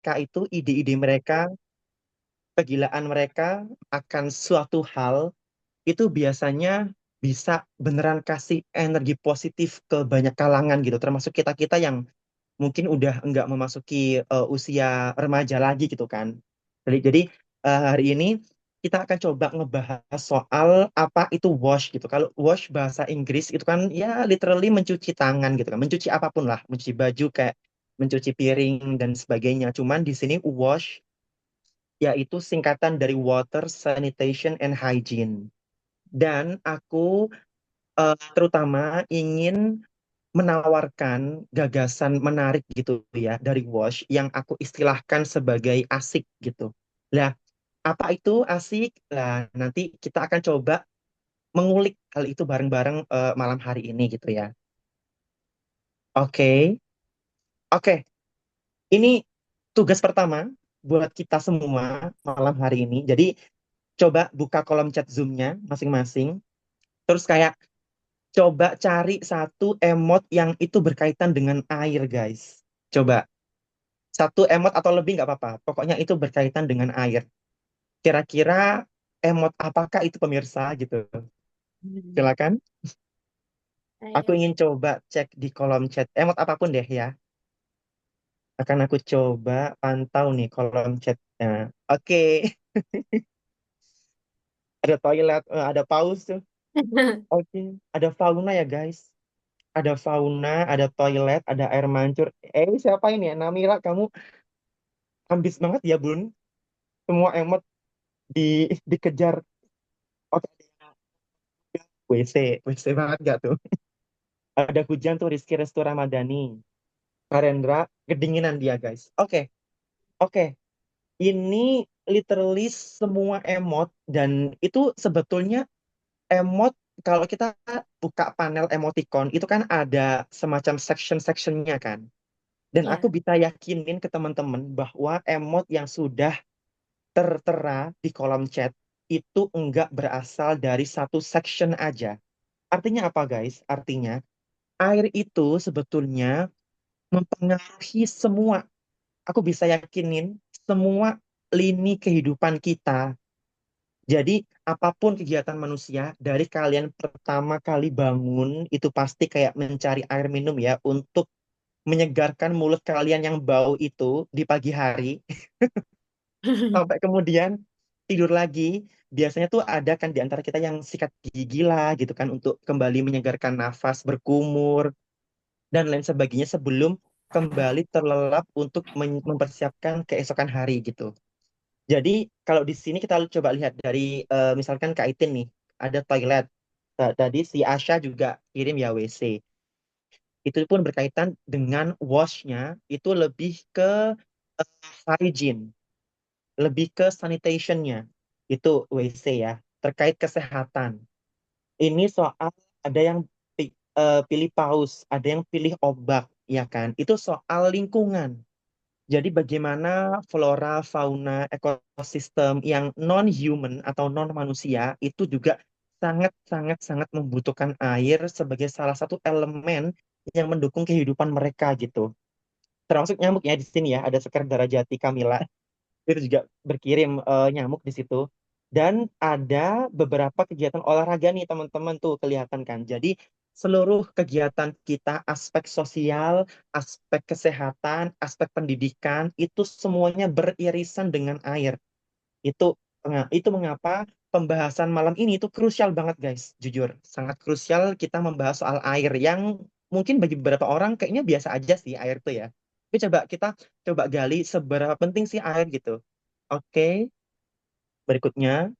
mereka itu ide-ide mereka, kegilaan mereka akan suatu hal itu biasanya bisa beneran kasih energi positif ke banyak kalangan gitu, termasuk kita-kita yang mungkin udah enggak memasuki usia remaja lagi gitu kan. Jadi, hari ini kita akan coba ngebahas soal apa itu wash gitu. Kalau wash bahasa Inggris itu kan ya literally mencuci tangan gitu kan, mencuci apapun lah, mencuci baju kayak mencuci piring dan sebagainya. Cuman di sini wash yaitu singkatan dari water, sanitation, and hygiene. Dan aku terutama ingin menawarkan gagasan menarik gitu ya dari Wash yang aku istilahkan sebagai asik gitu. Lah, apa itu asik? Lah, nanti kita akan coba mengulik hal itu bareng-bareng malam hari ini gitu ya. Oke, oke. Ini tugas pertama buat kita semua malam hari ini. Jadi coba buka kolom chat Zoom-nya masing-masing. Terus kayak coba cari satu emot yang itu berkaitan dengan air, guys. Coba satu emot atau lebih nggak apa-apa. Pokoknya itu berkaitan dengan air. Kira-kira emot apakah itu pemirsa gitu? Hmm. Silakan. Aku Ayo. ingin coba cek di kolom chat. Emot apapun deh ya. Akan aku coba pantau nih kolom chatnya. Oke, ada toilet, ada paus tuh. Oke, ada fauna ya guys. Ada fauna, ada toilet, ada air mancur. Siapa ini ya? Namira, kamu ambis banget ya, Bun. Semua emot di dikejar. Oke, WC, WC banget gak tuh? Ada hujan tuh Rizky Restu Ramadhani. Narendra, kedinginan dia guys. Oke, oke. Ini literally semua emot dan itu sebetulnya emot kalau kita buka panel emoticon itu kan ada semacam section-sectionnya kan. Dan aku Ya. bisa yakinin ke teman-teman bahwa emot yang sudah tertera di kolom chat itu enggak berasal dari satu section aja. Artinya apa guys? Artinya air itu sebetulnya mempengaruhi semua. Aku bisa yakinin semua lini kehidupan kita. Jadi apapun kegiatan manusia, dari kalian pertama kali bangun, itu pasti kayak mencari air minum ya, untuk menyegarkan mulut kalian yang bau itu di pagi hari, sampai kemudian tidur lagi. Biasanya tuh ada kan di antara kita yang sikat gigi lah gitu kan, untuk kembali menyegarkan nafas, berkumur, dan lain sebagainya sebelum kembali terlelap untuk mempersiapkan keesokan hari gitu. Jadi kalau di sini kita coba lihat dari misalkan Kak Itin nih, ada toilet. Tadi si Asya juga kirim ya WC. Itu pun berkaitan dengan wash-nya itu lebih ke hygiene, lebih ke sanitation-nya. Itu WC ya, terkait kesehatan. Ini soal ada yang pilih paus, ada yang pilih obat, ya kan? Itu soal lingkungan. Jadi bagaimana flora, fauna, ekosistem yang non-human atau non-manusia itu juga sangat, sangat, sangat membutuhkan air sebagai salah satu elemen yang mendukung kehidupan mereka gitu. Termasuk nyamuk ya di sini ya, ada Sekar Darajati Kamila itu juga berkirim nyamuk di situ. Dan ada beberapa kegiatan olahraga nih teman-teman tuh kelihatan kan. Jadi seluruh kegiatan kita, aspek sosial, aspek kesehatan, aspek pendidikan, itu semuanya beririsan dengan air. Itu itu mengapa pembahasan malam ini itu krusial banget guys. Jujur, sangat krusial kita membahas soal air yang mungkin bagi beberapa orang kayaknya biasa aja sih air tuh ya. Tapi coba kita coba gali seberapa penting sih air gitu. Oke, berikutnya.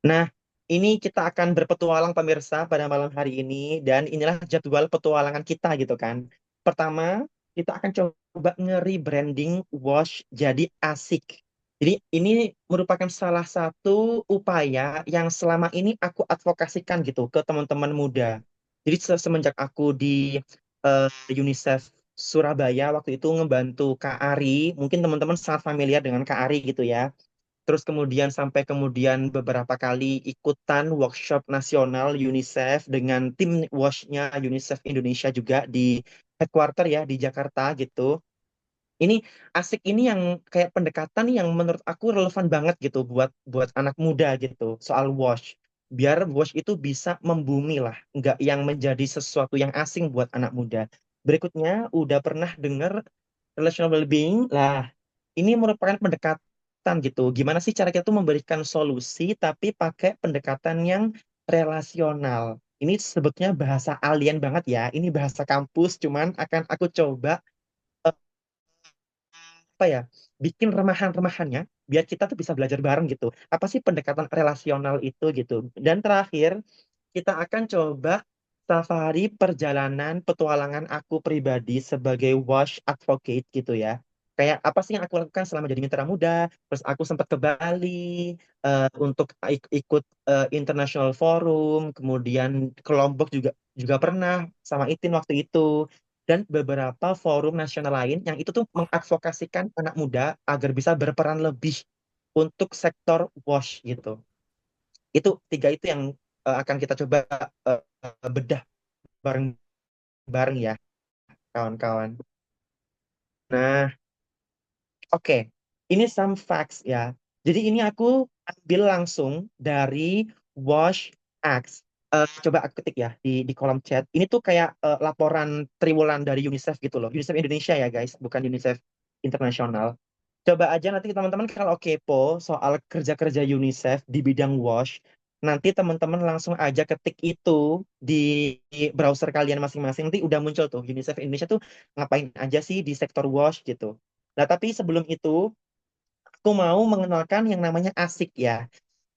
Nah, ini kita akan berpetualang pemirsa pada malam hari ini dan inilah jadwal petualangan kita gitu kan. Pertama, kita akan coba nge-rebranding Wash jadi asik. Jadi ini merupakan salah satu upaya yang selama ini aku advokasikan gitu ke teman-teman muda. Jadi semenjak aku di UNICEF Surabaya waktu itu ngebantu Kak Ari, mungkin teman-teman sangat familiar dengan Kak Ari gitu ya. Terus kemudian sampai kemudian beberapa kali ikutan workshop nasional UNICEF dengan tim WASH-nya UNICEF Indonesia juga di headquarter ya di Jakarta gitu. Ini asik ini yang kayak pendekatan yang menurut aku relevan banget gitu buat buat anak muda gitu soal wash. Biar wash itu bisa membumi lah, nggak yang menjadi sesuatu yang asing buat anak muda. Berikutnya, udah pernah dengar relational well-being? Lah, ini merupakan pendekatan gitu. Gimana sih cara kita tuh memberikan solusi tapi pakai pendekatan yang relasional. Ini sebetulnya bahasa alien banget ya. Ini bahasa kampus, cuman akan aku coba apa ya, bikin remahan-remahannya biar kita tuh bisa belajar bareng gitu. Apa sih pendekatan relasional itu gitu. Dan terakhir, kita akan coba safari perjalanan petualangan aku pribadi sebagai wash advocate gitu ya. Kayak apa sih yang aku lakukan selama jadi mitra muda, terus aku sempat ke Bali untuk ikut international forum, kemudian ke Lombok juga juga pernah sama Itin waktu itu, dan beberapa forum nasional lain yang itu tuh mengadvokasikan anak muda agar bisa berperan lebih untuk sektor wash gitu. Itu tiga itu yang akan kita coba bedah bareng-bareng ya, kawan-kawan. Nah, oke, ini some facts ya. Jadi ini aku ambil langsung dari Wash X. Coba aku ketik ya di kolom chat. Ini tuh kayak laporan triwulan dari UNICEF gitu loh. UNICEF Indonesia ya guys, bukan UNICEF internasional. Coba aja nanti teman-teman kalau kepo soal kerja-kerja UNICEF di bidang WASH, nanti teman-teman langsung aja ketik itu di browser kalian masing-masing. Nanti udah muncul tuh UNICEF Indonesia tuh ngapain aja sih di sektor WASH gitu. Nah, tapi sebelum itu, aku mau mengenalkan yang namanya ASIK ya.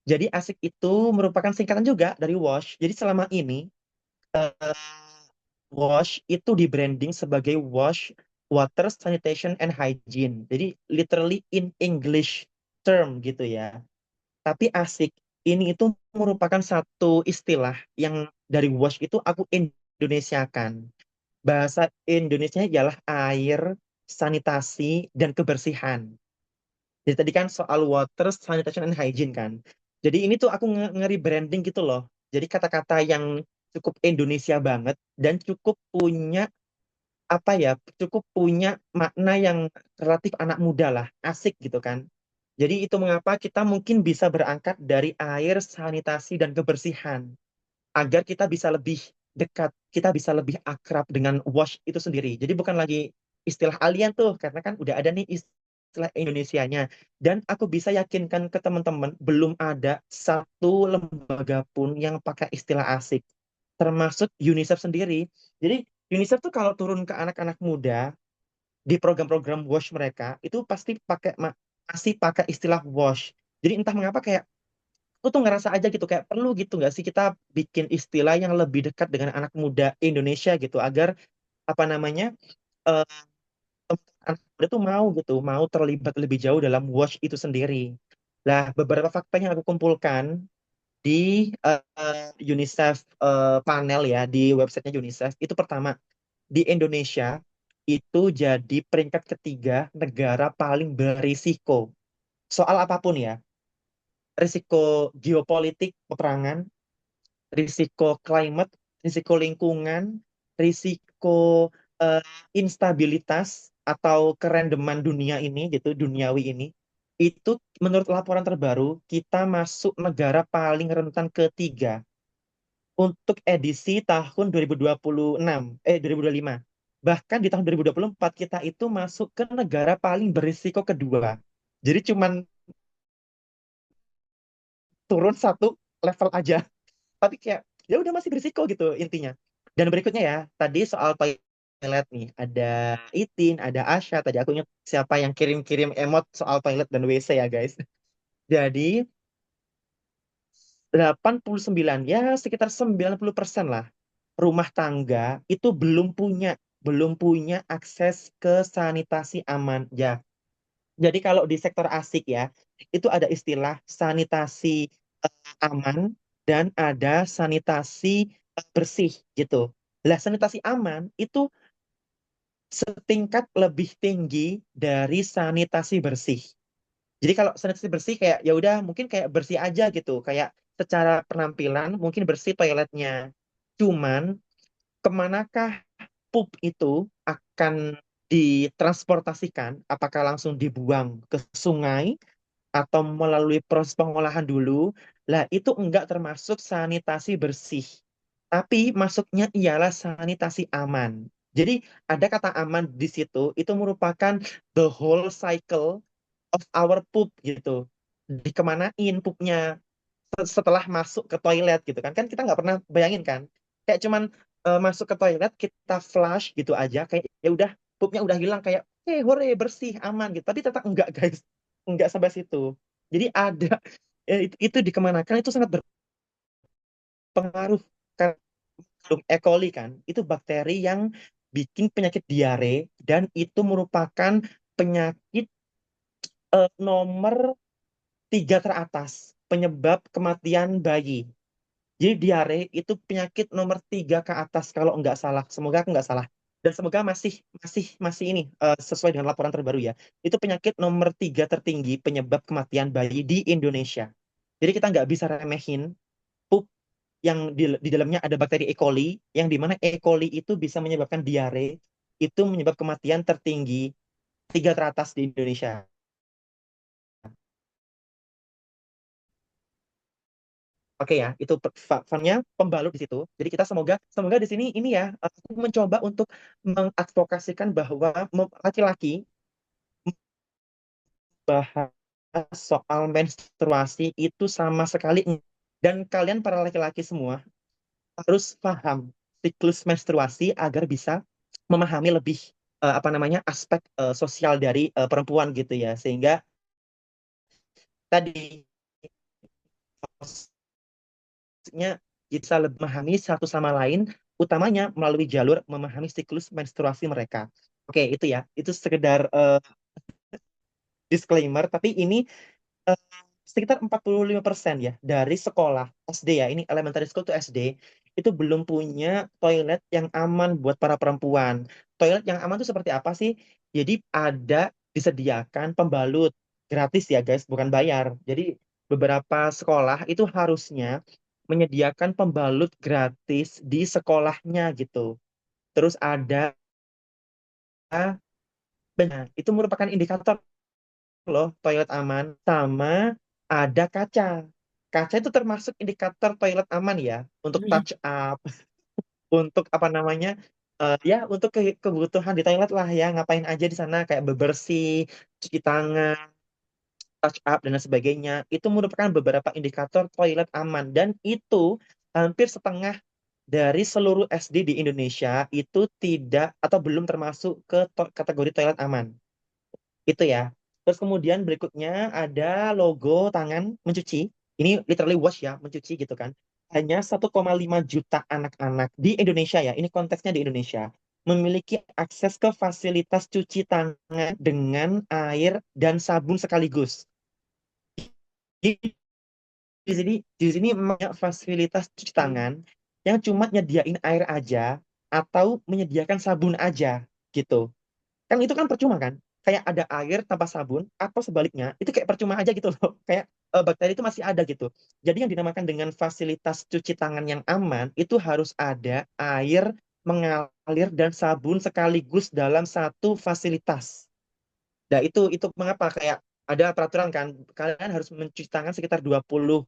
Jadi ASIK itu merupakan singkatan juga dari WASH. Jadi selama ini WASH itu di branding sebagai Wash Water Sanitation and Hygiene. Jadi literally in English term gitu ya. Tapi ASIK ini itu merupakan satu istilah yang dari WASH itu aku Indonesiakan. Bahasa Indonesianya ialah air, sanitasi, dan kebersihan. Jadi tadi kan soal water, sanitation, and hygiene kan. Jadi ini tuh aku ngeri branding gitu loh. Jadi kata-kata yang cukup Indonesia banget dan cukup punya apa ya, cukup punya makna yang relatif anak muda lah, asik gitu kan. Jadi itu mengapa kita mungkin bisa berangkat dari air, sanitasi, dan kebersihan agar kita bisa lebih dekat, kita bisa lebih akrab dengan wash itu sendiri. Jadi bukan lagi istilah alien tuh, karena kan udah ada nih istilah Indonesianya. Dan aku bisa yakinkan ke teman-teman, belum ada satu lembaga pun yang pakai istilah asik, termasuk UNICEF sendiri. Jadi UNICEF tuh kalau turun ke anak-anak muda di program-program wash mereka, itu pasti masih pakai istilah wash. Jadi entah mengapa kayak aku tuh ngerasa aja gitu kayak perlu gitu nggak sih kita bikin istilah yang lebih dekat dengan anak muda Indonesia gitu agar apa namanya eh, anak muda tuh mau gitu mau terlibat lebih jauh dalam watch itu sendiri. Nah, beberapa fakta yang aku kumpulkan di UNICEF panel ya di websitenya UNICEF itu pertama di Indonesia itu jadi peringkat ketiga negara paling berisiko soal apapun ya, risiko geopolitik peperangan, risiko climate, risiko lingkungan, risiko eh, instabilitas atau kerandoman dunia ini gitu, duniawi ini, itu menurut laporan terbaru kita masuk negara paling rentan ketiga untuk edisi tahun 2026, 2025. Bahkan di tahun 2024 kita itu masuk ke negara paling berisiko kedua. Jadi cuman turun satu level aja, tapi kayak ya udah masih berisiko gitu intinya. Dan berikutnya ya, tadi soal toilet nih, ada Itin, ada Asya, tadi aku ingat siapa yang kirim-kirim emot soal toilet dan WC ya guys. Jadi 89 ya sekitar 90% lah rumah tangga itu belum punya akses ke sanitasi aman ya. Jadi kalau di sektor asik ya, itu ada istilah sanitasi aman dan ada sanitasi bersih gitu. Lah sanitasi aman itu setingkat lebih tinggi dari sanitasi bersih. Jadi kalau sanitasi bersih kayak ya udah mungkin kayak bersih aja gitu, kayak secara penampilan mungkin bersih toiletnya. Cuman kemanakah pup itu akan ditransportasikan, apakah langsung dibuang ke sungai atau melalui proses pengolahan dulu, lah itu enggak termasuk sanitasi bersih. Tapi masuknya ialah sanitasi aman. Jadi ada kata aman di situ, itu merupakan the whole cycle of our poop gitu. Dikemanain poopnya setelah masuk ke toilet gitu kan. Kan kita nggak pernah bayangin kan. Kayak cuman masuk ke toilet, kita flush gitu aja. Kayak ya udah, poopnya udah hilang. Kayak, hore, bersih, aman gitu. Tapi tetap enggak guys. Enggak sampai situ. Jadi ada, itu dikemanakan, itu sangat berpengaruh. Karena E. coli kan, itu bakteri yang bikin penyakit diare. Dan itu merupakan penyakit nomor 3 teratas penyebab kematian bayi. Jadi diare itu penyakit nomor 3 ke atas kalau nggak salah. Semoga aku nggak salah. Dan semoga masih masih masih ini sesuai dengan laporan terbaru ya. Itu penyakit nomor 3 tertinggi penyebab kematian bayi di Indonesia. Jadi kita nggak bisa remehin pup yang di dalamnya ada bakteri E. coli, yang dimana E. coli itu bisa menyebabkan diare, itu menyebab kematian tertinggi 3 teratas di Indonesia. Oke ya, itu funnya pembalut di situ. Jadi kita semoga semoga di sini ini ya, aku mencoba untuk mengadvokasikan bahwa laki-laki bahas soal menstruasi itu sama sekali dan kalian para laki-laki semua harus paham siklus menstruasi agar bisa memahami lebih apa namanya aspek sosial dari perempuan gitu ya. Sehingga tadi maksudnya bisa lebih memahami satu sama lain, utamanya melalui jalur memahami siklus menstruasi mereka. Oke, itu ya. Itu sekedar disclaimer, tapi ini eh, sekitar 45% ya dari sekolah SD ya, ini elementary school to SD, itu belum punya toilet yang aman buat para perempuan. Toilet yang aman itu seperti apa sih? Jadi ada disediakan pembalut gratis ya guys, bukan bayar. Jadi beberapa sekolah itu harusnya menyediakan pembalut gratis di sekolahnya gitu. Terus ada, benar, itu merupakan indikator loh toilet aman. Sama ada kaca. Kaca itu termasuk indikator toilet aman ya, untuk touch up, untuk apa namanya, ya untuk kebutuhan di toilet lah ya, ngapain aja di sana kayak bebersih, cuci tangan, touch up dan lain sebagainya. Itu merupakan beberapa indikator toilet aman dan itu hampir setengah dari seluruh SD di Indonesia itu tidak atau belum termasuk ke kategori toilet aman. Itu ya. Terus kemudian berikutnya ada logo tangan mencuci. Ini literally wash ya, mencuci gitu kan. Hanya 1,5 juta anak-anak di Indonesia ya, ini konteksnya di Indonesia, memiliki akses ke fasilitas cuci tangan dengan air dan sabun sekaligus. Di, di sini banyak fasilitas cuci tangan yang cuma nyediain air aja atau menyediakan sabun aja gitu. Kan itu kan percuma kan, kayak ada air tanpa sabun atau sebaliknya itu kayak percuma aja gitu loh. Kayak bakteri itu masih ada gitu. Jadi yang dinamakan dengan fasilitas cuci tangan yang aman itu harus ada air mengalir dan sabun sekaligus dalam satu fasilitas. Nah itu mengapa kayak ada peraturan kan, kalian harus mencuci tangan sekitar 20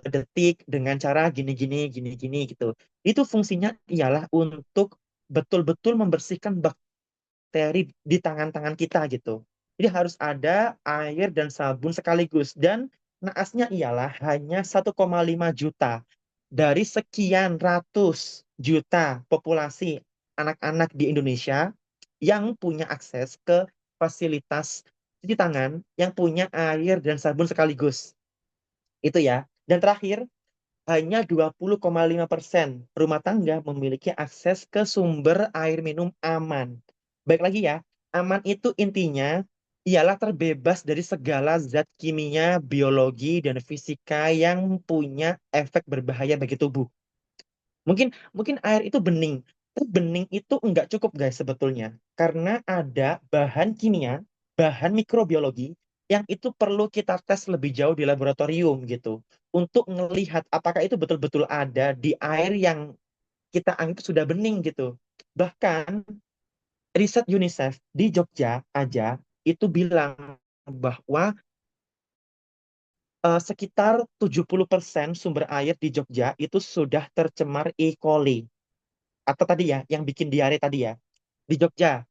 detik dengan cara gini gini gini gini gitu. Itu fungsinya ialah untuk betul-betul membersihkan bakteri di tangan-tangan kita gitu. Jadi harus ada air dan sabun sekaligus. Dan naasnya ialah hanya 1,5 juta dari sekian ratus juta populasi anak-anak di Indonesia yang punya akses ke fasilitas cuci tangan yang punya air dan sabun sekaligus. Itu ya. Dan terakhir, hanya 20,5% rumah tangga memiliki akses ke sumber air minum aman. Baik lagi ya, aman itu intinya ialah terbebas dari segala zat kimia, biologi, dan fisika yang punya efek berbahaya bagi tubuh. Mungkin mungkin air itu bening. Tapi bening itu enggak cukup guys sebetulnya. Karena ada bahan kimia, bahan mikrobiologi yang itu perlu kita tes lebih jauh di laboratorium gitu. Untuk melihat apakah itu betul-betul ada di air yang kita anggap sudah bening gitu. Bahkan riset UNICEF di Jogja aja itu bilang bahwa sekitar 70% sumber air di Jogja itu sudah tercemar E. coli. Atau tadi ya, yang bikin diare tadi ya, di Jogja.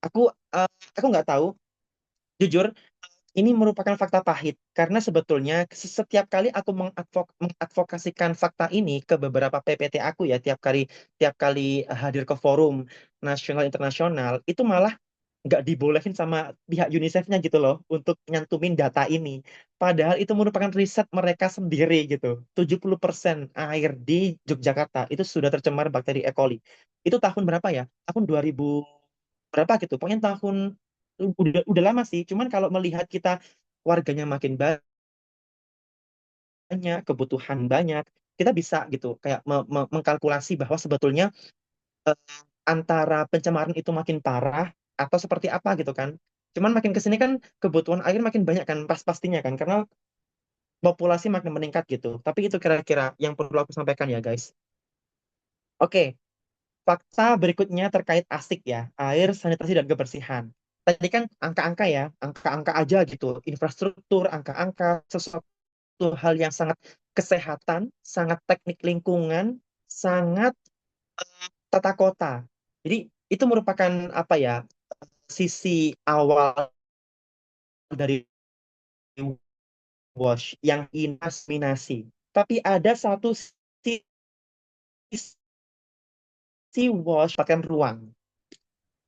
Aku eh, aku nggak tahu, jujur, ini merupakan fakta pahit karena sebetulnya setiap kali aku mengadvokasikan fakta ini ke beberapa PPT aku ya, tiap kali hadir ke forum nasional internasional, itu malah nggak dibolehin sama pihak UNICEF-nya gitu loh untuk nyantumin data ini. Padahal itu merupakan riset mereka sendiri gitu. 70% air di Yogyakarta itu sudah tercemar bakteri E. coli. Itu tahun berapa ya? Tahun 2000 berapa gitu. Pokoknya tahun udah lama sih. Cuman kalau melihat kita warganya makin banyak, kebutuhan banyak, kita bisa gitu kayak mengkalkulasi bahwa sebetulnya eh, antara pencemaran itu makin parah atau seperti apa gitu kan. Cuman makin ke sini kan kebutuhan air makin banyak kan, pastinya kan, karena populasi makin meningkat gitu. Tapi itu kira-kira yang perlu aku sampaikan ya guys. Oke, fakta berikutnya terkait ASIK ya, air, sanitasi dan kebersihan. Tadi kan angka-angka ya, angka-angka aja gitu, infrastruktur, angka-angka, sesuatu hal yang sangat kesehatan, sangat teknik lingkungan, sangat tata kota. Jadi itu merupakan apa ya, sisi awal dari WASH yang inasminasi. Tapi ada satu sisi WASH pakai ruang.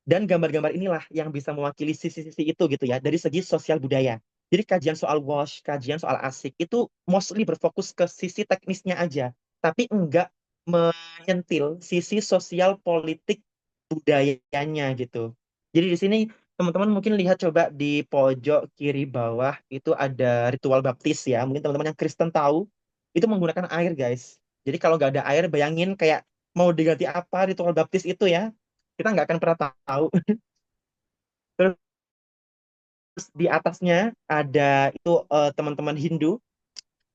Dan gambar-gambar inilah yang bisa mewakili sisi-sisi itu gitu ya, dari segi sosial budaya. Jadi kajian soal WASH, kajian soal ASIK, itu mostly berfokus ke sisi teknisnya aja, tapi enggak menyentil sisi sosial politik budayanya gitu. Jadi di sini teman-teman mungkin lihat coba di pojok kiri bawah itu ada ritual baptis ya. Mungkin teman-teman yang Kristen tahu itu menggunakan air guys. Jadi kalau nggak ada air, bayangin kayak mau diganti apa ritual baptis itu ya. Kita nggak akan pernah tahu. Terus di atasnya ada itu teman-teman Hindu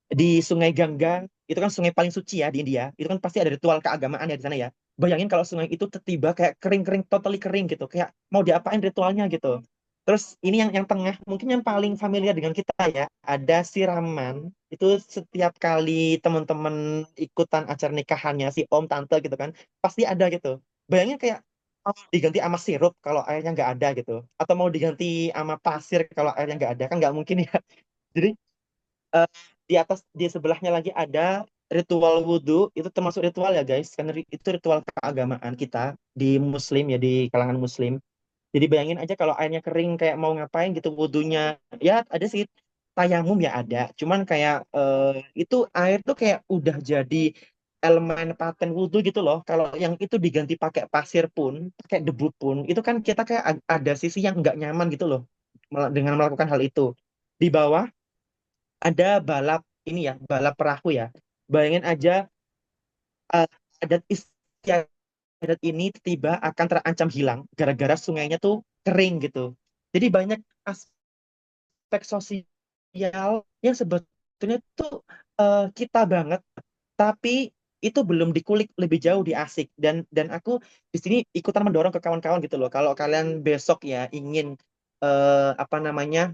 di Sungai Gangga, itu kan sungai paling suci ya di India. Itu kan pasti ada ritual keagamaan ya di sana ya. Bayangin kalau sungai itu tiba-tiba kayak kering-kering, totally kering gitu. Kayak mau diapain ritualnya gitu. Terus ini yang tengah, mungkin yang paling familiar dengan kita ya, ada siraman. Itu setiap kali teman-teman ikutan acara nikahannya si om tante gitu kan, pasti ada gitu. Bayangin kayak mau diganti sama sirup kalau airnya nggak ada gitu. Atau mau diganti sama pasir kalau airnya nggak ada, kan nggak mungkin ya. Jadi eh, di atas di sebelahnya lagi ada ritual wudhu, itu termasuk ritual ya guys, karena itu ritual keagamaan kita di Muslim ya, di kalangan Muslim. Jadi bayangin aja kalau airnya kering kayak mau ngapain gitu wudhunya, ya ada sih tayamum ya ada, cuman kayak itu air tuh kayak udah jadi elemen paten wudhu gitu loh. Kalau yang itu diganti pakai pasir pun, pakai debu pun, itu kan kita kayak ada sisi yang nggak nyaman gitu loh dengan melakukan hal itu. Di bawah ada balap ini ya, balap perahu ya. Bayangin aja uh, adat istiadat ini tiba akan terancam hilang gara-gara sungainya tuh kering gitu. Jadi banyak aspek sosial yang sebetulnya tuh kita banget, tapi itu belum dikulik lebih jauh di ASIK. Dan aku di sini ikutan mendorong ke kawan-kawan gitu loh. Kalau kalian besok ya ingin apa namanya,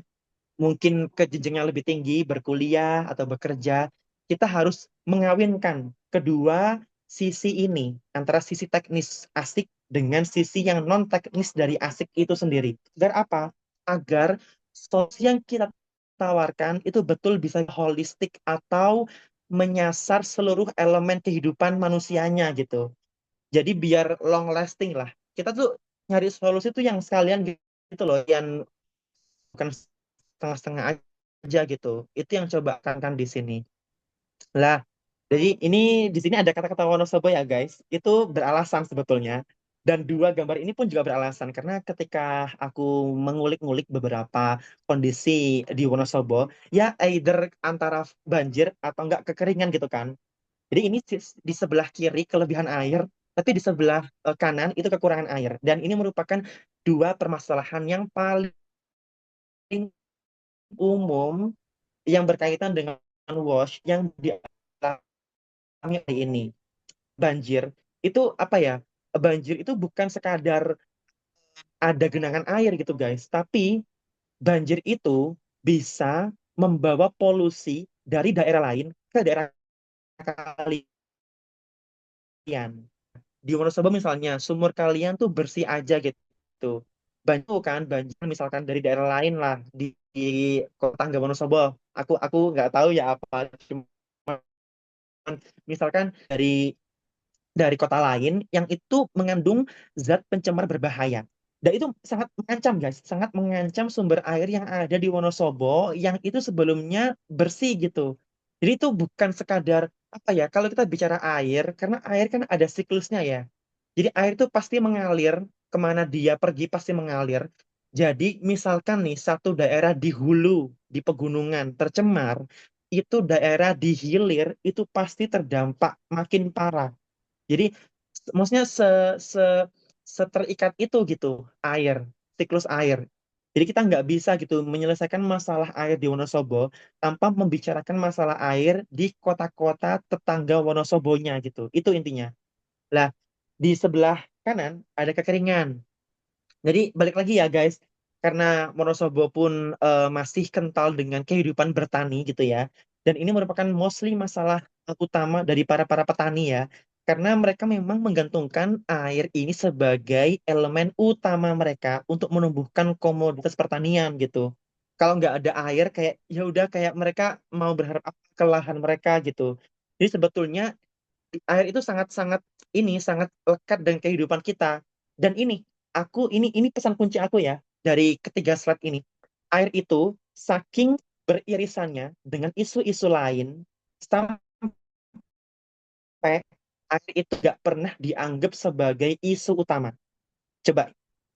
mungkin ke jenjang yang lebih tinggi, berkuliah atau bekerja, kita harus mengawinkan kedua sisi ini, antara sisi teknis ASIK dengan sisi yang non teknis dari ASIK itu sendiri. Agar apa? Agar solusi yang kita tawarkan itu betul bisa holistik atau menyasar seluruh elemen kehidupan manusianya gitu. Jadi biar long lasting lah. Kita tuh nyari solusi tuh yang sekalian gitu loh, yang bukan setengah-setengah aja gitu. Itu yang coba kan di sini. Lah, jadi ini di sini ada kata-kata Wonosobo ya guys. Itu beralasan sebetulnya. Dan dua gambar ini pun juga beralasan karena ketika aku mengulik-ngulik beberapa kondisi di Wonosobo, ya either antara banjir atau enggak kekeringan gitu kan. Jadi ini di sebelah kiri kelebihan air, tapi di sebelah kanan itu kekurangan air. Dan ini merupakan dua permasalahan yang paling umum yang berkaitan dengan wash yang dialami hari ini. Banjir itu apa ya? Banjir itu bukan sekadar ada genangan air gitu guys. Tapi banjir itu bisa membawa polusi dari daerah lain ke daerah kalian. Di Wonosobo misalnya, sumur kalian tuh bersih aja gitu. Banyak kan, banjir misalkan dari daerah lain lah di kota tangga Wonosobo. Aku nggak tahu ya apa. Cuma misalkan dari kota lain yang itu mengandung zat pencemar berbahaya. Dan itu sangat mengancam, guys, sangat mengancam sumber air yang ada di Wonosobo yang itu sebelumnya bersih gitu. Jadi itu bukan sekadar apa ya, kalau kita bicara air, karena air kan ada siklusnya ya. Jadi air itu pasti mengalir, kemana dia pergi pasti mengalir. Jadi misalkan nih satu daerah di hulu, di pegunungan tercemar, itu daerah di hilir itu pasti terdampak makin parah. Jadi maksudnya se seterikat itu gitu air, siklus air. Jadi kita nggak bisa gitu menyelesaikan masalah air di Wonosobo tanpa membicarakan masalah air di kota-kota tetangga Wonosobonya gitu. Itu intinya. Lah, di sebelah kanan ada kekeringan. Jadi balik lagi ya guys, karena Wonosobo pun masih kental dengan kehidupan bertani gitu ya. Dan ini merupakan mostly masalah utama dari para petani ya. Karena mereka memang menggantungkan air ini sebagai elemen utama mereka untuk menumbuhkan komoditas pertanian gitu. Kalau nggak ada air kayak ya udah kayak mereka mau berharap apa ke lahan mereka gitu. Jadi sebetulnya air itu sangat-sangat sangat lekat dengan kehidupan kita. Dan ini pesan kunci aku ya dari ketiga slide ini. Air itu saking beririsannya dengan isu-isu lain sampai air itu gak pernah dianggap sebagai isu utama. Coba,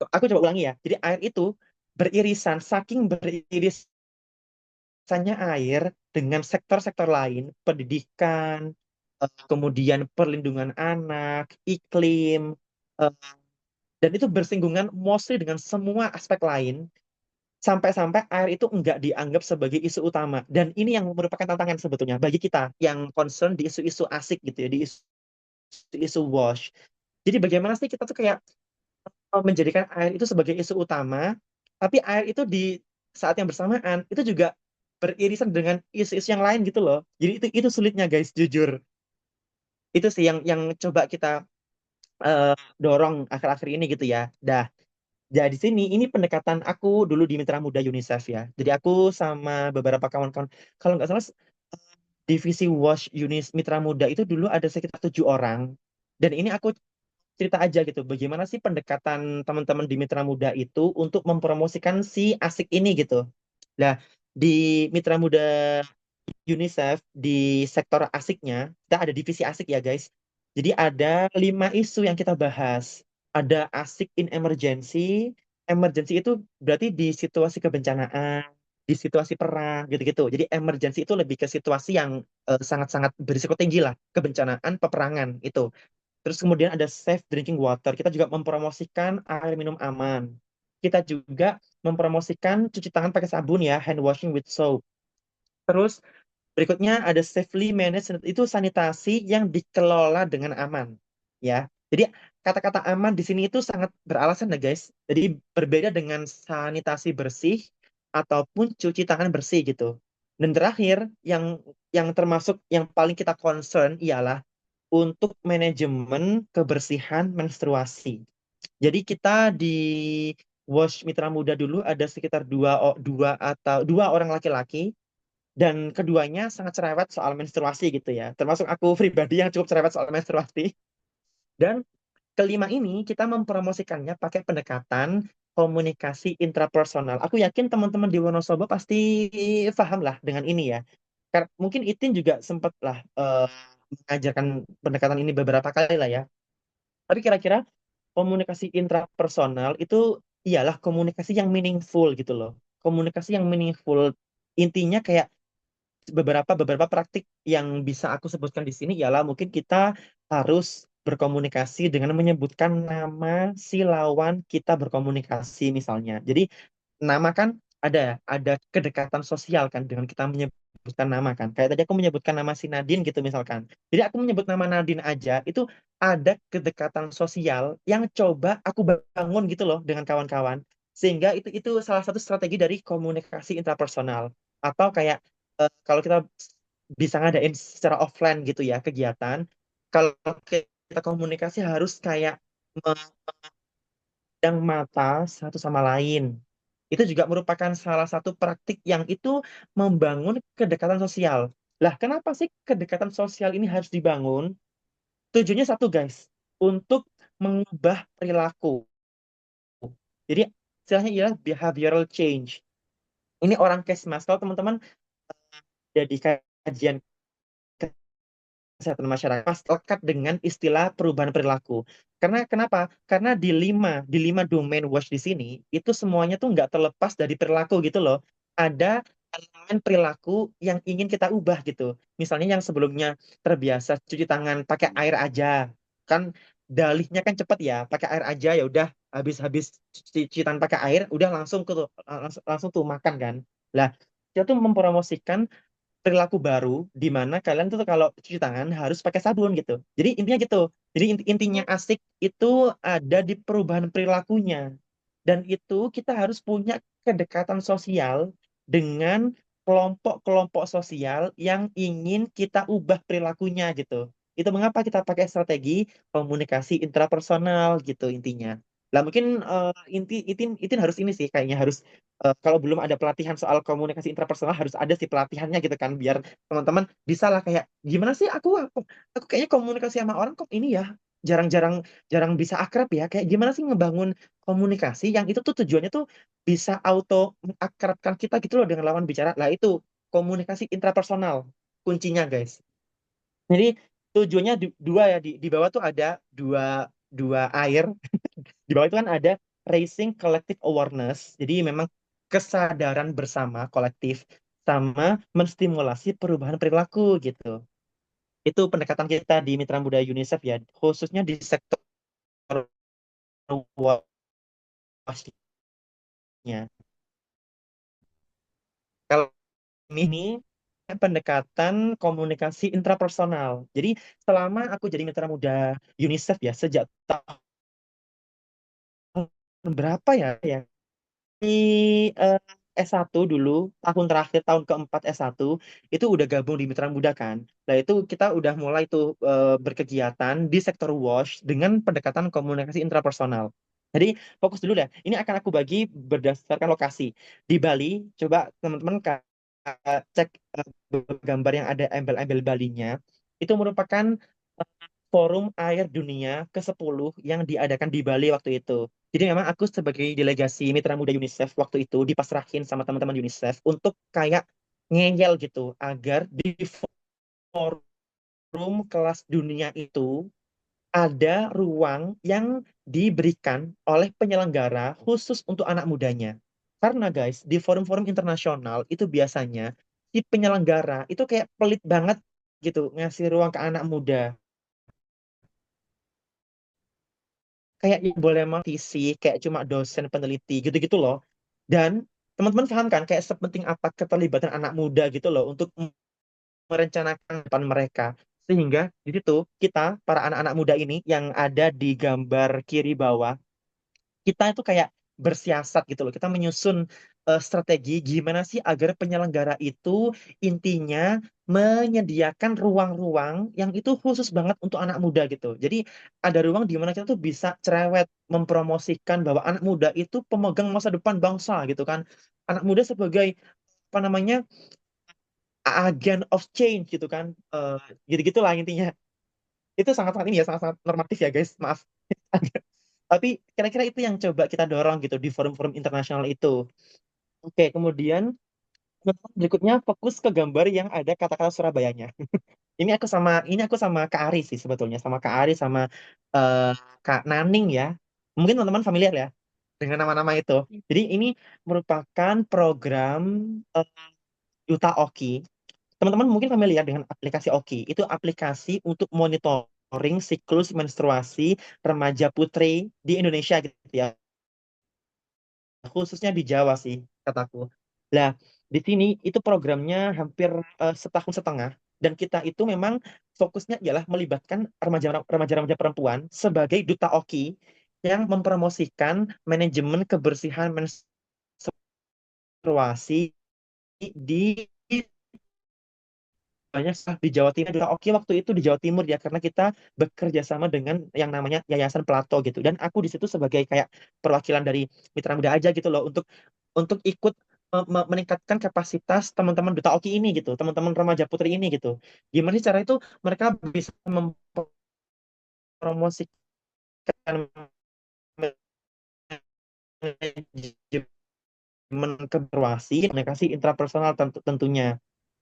aku coba ulangi ya. Jadi air itu beririsan, saking beririsannya air dengan sektor-sektor lain, pendidikan, kemudian perlindungan anak, iklim, eh, dan itu bersinggungan mostly dengan semua aspek lain, sampai-sampai air itu enggak dianggap sebagai isu utama. Dan ini yang merupakan tantangan sebetulnya bagi kita yang concern di isu-isu asik gitu ya, di isu-isu wash. Jadi bagaimana sih kita tuh kayak menjadikan air itu sebagai isu utama, tapi air itu di saat yang bersamaan itu juga beririsan dengan isu-isu yang lain gitu loh. Jadi itu sulitnya guys, jujur. Itu sih yang coba kita eh, dorong akhir-akhir ini gitu ya. Dah, jadi di sini ini pendekatan aku dulu di Mitra Muda UNICEF ya. Jadi aku sama beberapa kawan-kawan, kalau nggak salah divisi Wash Unis Mitra Muda itu dulu ada sekitar 7 orang. Dan ini aku cerita aja gitu, bagaimana sih pendekatan teman-teman di Mitra Muda itu untuk mempromosikan si ASIK ini gitu. Nah, di Mitra Muda UNICEF di sektor asiknya, kita ada divisi asik ya guys. Jadi ada 5 isu yang kita bahas. Ada asik in emergency. Emergency itu berarti di situasi kebencanaan, di situasi perang, gitu-gitu. Jadi emergency itu lebih ke situasi yang sangat-sangat berisiko tinggi lah. Kebencanaan, peperangan itu. Terus kemudian ada safe drinking water. Kita juga mempromosikan air minum aman. Kita juga mempromosikan cuci tangan pakai sabun ya, hand washing with soap. Terus berikutnya ada safely managed, itu sanitasi yang dikelola dengan aman, ya. Jadi kata-kata aman di sini itu sangat beralasan ya guys. Jadi berbeda dengan sanitasi bersih ataupun cuci tangan bersih gitu. Dan terakhir yang termasuk yang paling kita concern ialah untuk manajemen kebersihan menstruasi. Jadi kita di Wash Mitra Muda dulu ada sekitar dua orang laki-laki dan keduanya sangat cerewet soal menstruasi gitu ya. Termasuk aku pribadi yang cukup cerewet soal menstruasi. Dan kelima ini kita mempromosikannya pakai pendekatan komunikasi intrapersonal. Aku yakin teman-teman di Wonosobo pasti paham lah dengan ini ya. Mungkin Itin juga sempat lah mengajarkan pendekatan ini beberapa kali lah ya. Tapi kira-kira komunikasi intrapersonal itu ialah komunikasi yang meaningful gitu loh. Komunikasi yang meaningful. Intinya kayak beberapa beberapa praktik yang bisa aku sebutkan di sini ialah mungkin kita harus berkomunikasi dengan menyebutkan nama si lawan kita berkomunikasi misalnya. Jadi nama kan ada kedekatan sosial kan dengan kita menyebutkan nama kan. Kayak tadi aku menyebutkan nama si Nadine gitu misalkan. Jadi aku menyebut nama Nadine aja itu ada kedekatan sosial yang coba aku bangun gitu loh dengan kawan-kawan. Sehingga itu salah satu strategi dari komunikasi intrapersonal. Atau kayak kalau kita bisa ngadain secara offline gitu ya kegiatan, kalau kita komunikasi harus kayak memandang mata satu sama lain. Itu juga merupakan salah satu praktik yang itu membangun kedekatan sosial. Lah, kenapa sih kedekatan sosial ini harus dibangun? Tujuannya satu, guys, untuk mengubah perilaku. Jadi, istilahnya ialah behavioral change. Ini orang Kesmas. Kalau teman-teman jadi kajian kesehatan masyarakat pas lekat dengan istilah perubahan perilaku. Karena kenapa? Karena di lima domain WASH di sini itu semuanya tuh nggak terlepas dari perilaku gitu loh. Ada elemen perilaku yang ingin kita ubah gitu. Misalnya yang sebelumnya terbiasa cuci tangan pakai air aja, kan dalihnya kan cepet ya, pakai air aja ya udah habis-habis cuci tangan pakai air, udah langsung tuh makan kan. Lah, kita tuh mempromosikan perilaku baru di mana kalian tuh kalau cuci tangan harus pakai sabun gitu. Jadi intinya gitu. Jadi intinya asik itu ada di perubahan perilakunya. Dan itu kita harus punya kedekatan sosial dengan kelompok-kelompok sosial yang ingin kita ubah perilakunya gitu. Itu mengapa kita pakai strategi komunikasi intrapersonal gitu intinya. Lah mungkin inti harus ini sih kayaknya harus kalau belum ada pelatihan soal komunikasi intrapersonal harus ada sih pelatihannya gitu kan biar teman-teman bisa lah kayak gimana sih aku kayaknya komunikasi sama orang kok ini ya jarang-jarang jarang bisa akrab ya kayak gimana sih ngebangun komunikasi yang itu tuh tujuannya tuh bisa auto mengakrabkan kita gitu loh dengan lawan bicara lah itu komunikasi intrapersonal kuncinya guys. Jadi tujuannya dua ya di bawah tuh ada dua dua air di bawah itu kan ada raising collective awareness. Jadi memang kesadaran bersama kolektif sama menstimulasi perubahan perilaku gitu. Itu pendekatan kita di Mitra Muda UNICEF ya, khususnya di sektor luasnya. Kalau ini pendekatan komunikasi intrapersonal. Jadi selama aku jadi Mitra Muda UNICEF ya sejak tahun berapa ya di eh, S1 dulu, tahun terakhir, tahun keempat S1, itu udah gabung di Mitra Muda kan. Nah itu kita udah mulai tuh berkegiatan di sektor WASH dengan pendekatan komunikasi intrapersonal. Jadi fokus dulu deh. Ini akan aku bagi berdasarkan lokasi. Di Bali, coba teman-teman cek gambar yang ada embel-embel Balinya. Itu merupakan Forum Air Dunia ke-10 yang diadakan di Bali waktu itu. Jadi memang aku sebagai delegasi Mitra Muda UNICEF waktu itu dipasrahin sama teman-teman UNICEF untuk kayak ngeyel gitu agar di forum kelas dunia itu ada ruang yang diberikan oleh penyelenggara khusus untuk anak mudanya. Karena guys, di forum-forum internasional itu biasanya si penyelenggara itu kayak pelit banget gitu ngasih ruang ke anak muda. Kayak yang boleh mau visi kayak cuma dosen peneliti gitu-gitu loh. Dan teman-teman paham kan kayak sepenting apa keterlibatan anak muda gitu loh untuk merencanakan depan mereka. Sehingga di situ kita para anak-anak muda ini yang ada di gambar kiri bawah kita itu kayak bersiasat gitu loh. Kita menyusun strategi gimana sih agar penyelenggara itu intinya menyediakan ruang-ruang yang itu khusus banget untuk anak muda gitu. Jadi ada ruang di mana kita tuh bisa cerewet mempromosikan bahwa anak muda itu pemegang masa depan bangsa gitu kan. Anak muda sebagai apa namanya agen of change gitu kan. Gitu-gitulah intinya. Itu sangat-sangat ini ya, sangat-sangat normatif ya guys. Maaf. Tapi kira-kira itu yang coba kita dorong gitu di forum-forum internasional itu. Oke, kemudian berikutnya fokus ke gambar yang ada kata-kata Surabayanya. Ini aku sama Kak Ari sih sebetulnya, sama Kak Ari sama eh, Kak Naning ya. Mungkin teman-teman familiar ya dengan nama-nama itu. Jadi ini merupakan program eh, Duta Oki. Teman-teman mungkin familiar dengan aplikasi Oki. Itu aplikasi untuk monitoring siklus menstruasi remaja putri di Indonesia gitu ya. Khususnya di Jawa sih kataku. Lah, di sini itu programnya hampir setahun setengah dan kita itu memang fokusnya ialah melibatkan remaja-remaja perempuan sebagai duta OKI yang mempromosikan manajemen kebersihan menstruasi di banyak di Jawa Timur. Duta OKI waktu itu di Jawa Timur ya karena kita bekerja sama dengan yang namanya Yayasan Plato gitu. Dan aku di situ sebagai kayak perwakilan dari Mitra Muda aja gitu loh untuk ikut meningkatkan kapasitas teman-teman Duta OKI ini gitu, teman-teman remaja putri ini gitu. Gimana sih cara itu mereka bisa mempromosikan manajemen keberwasi, komunikasi intrapersonal tentunya.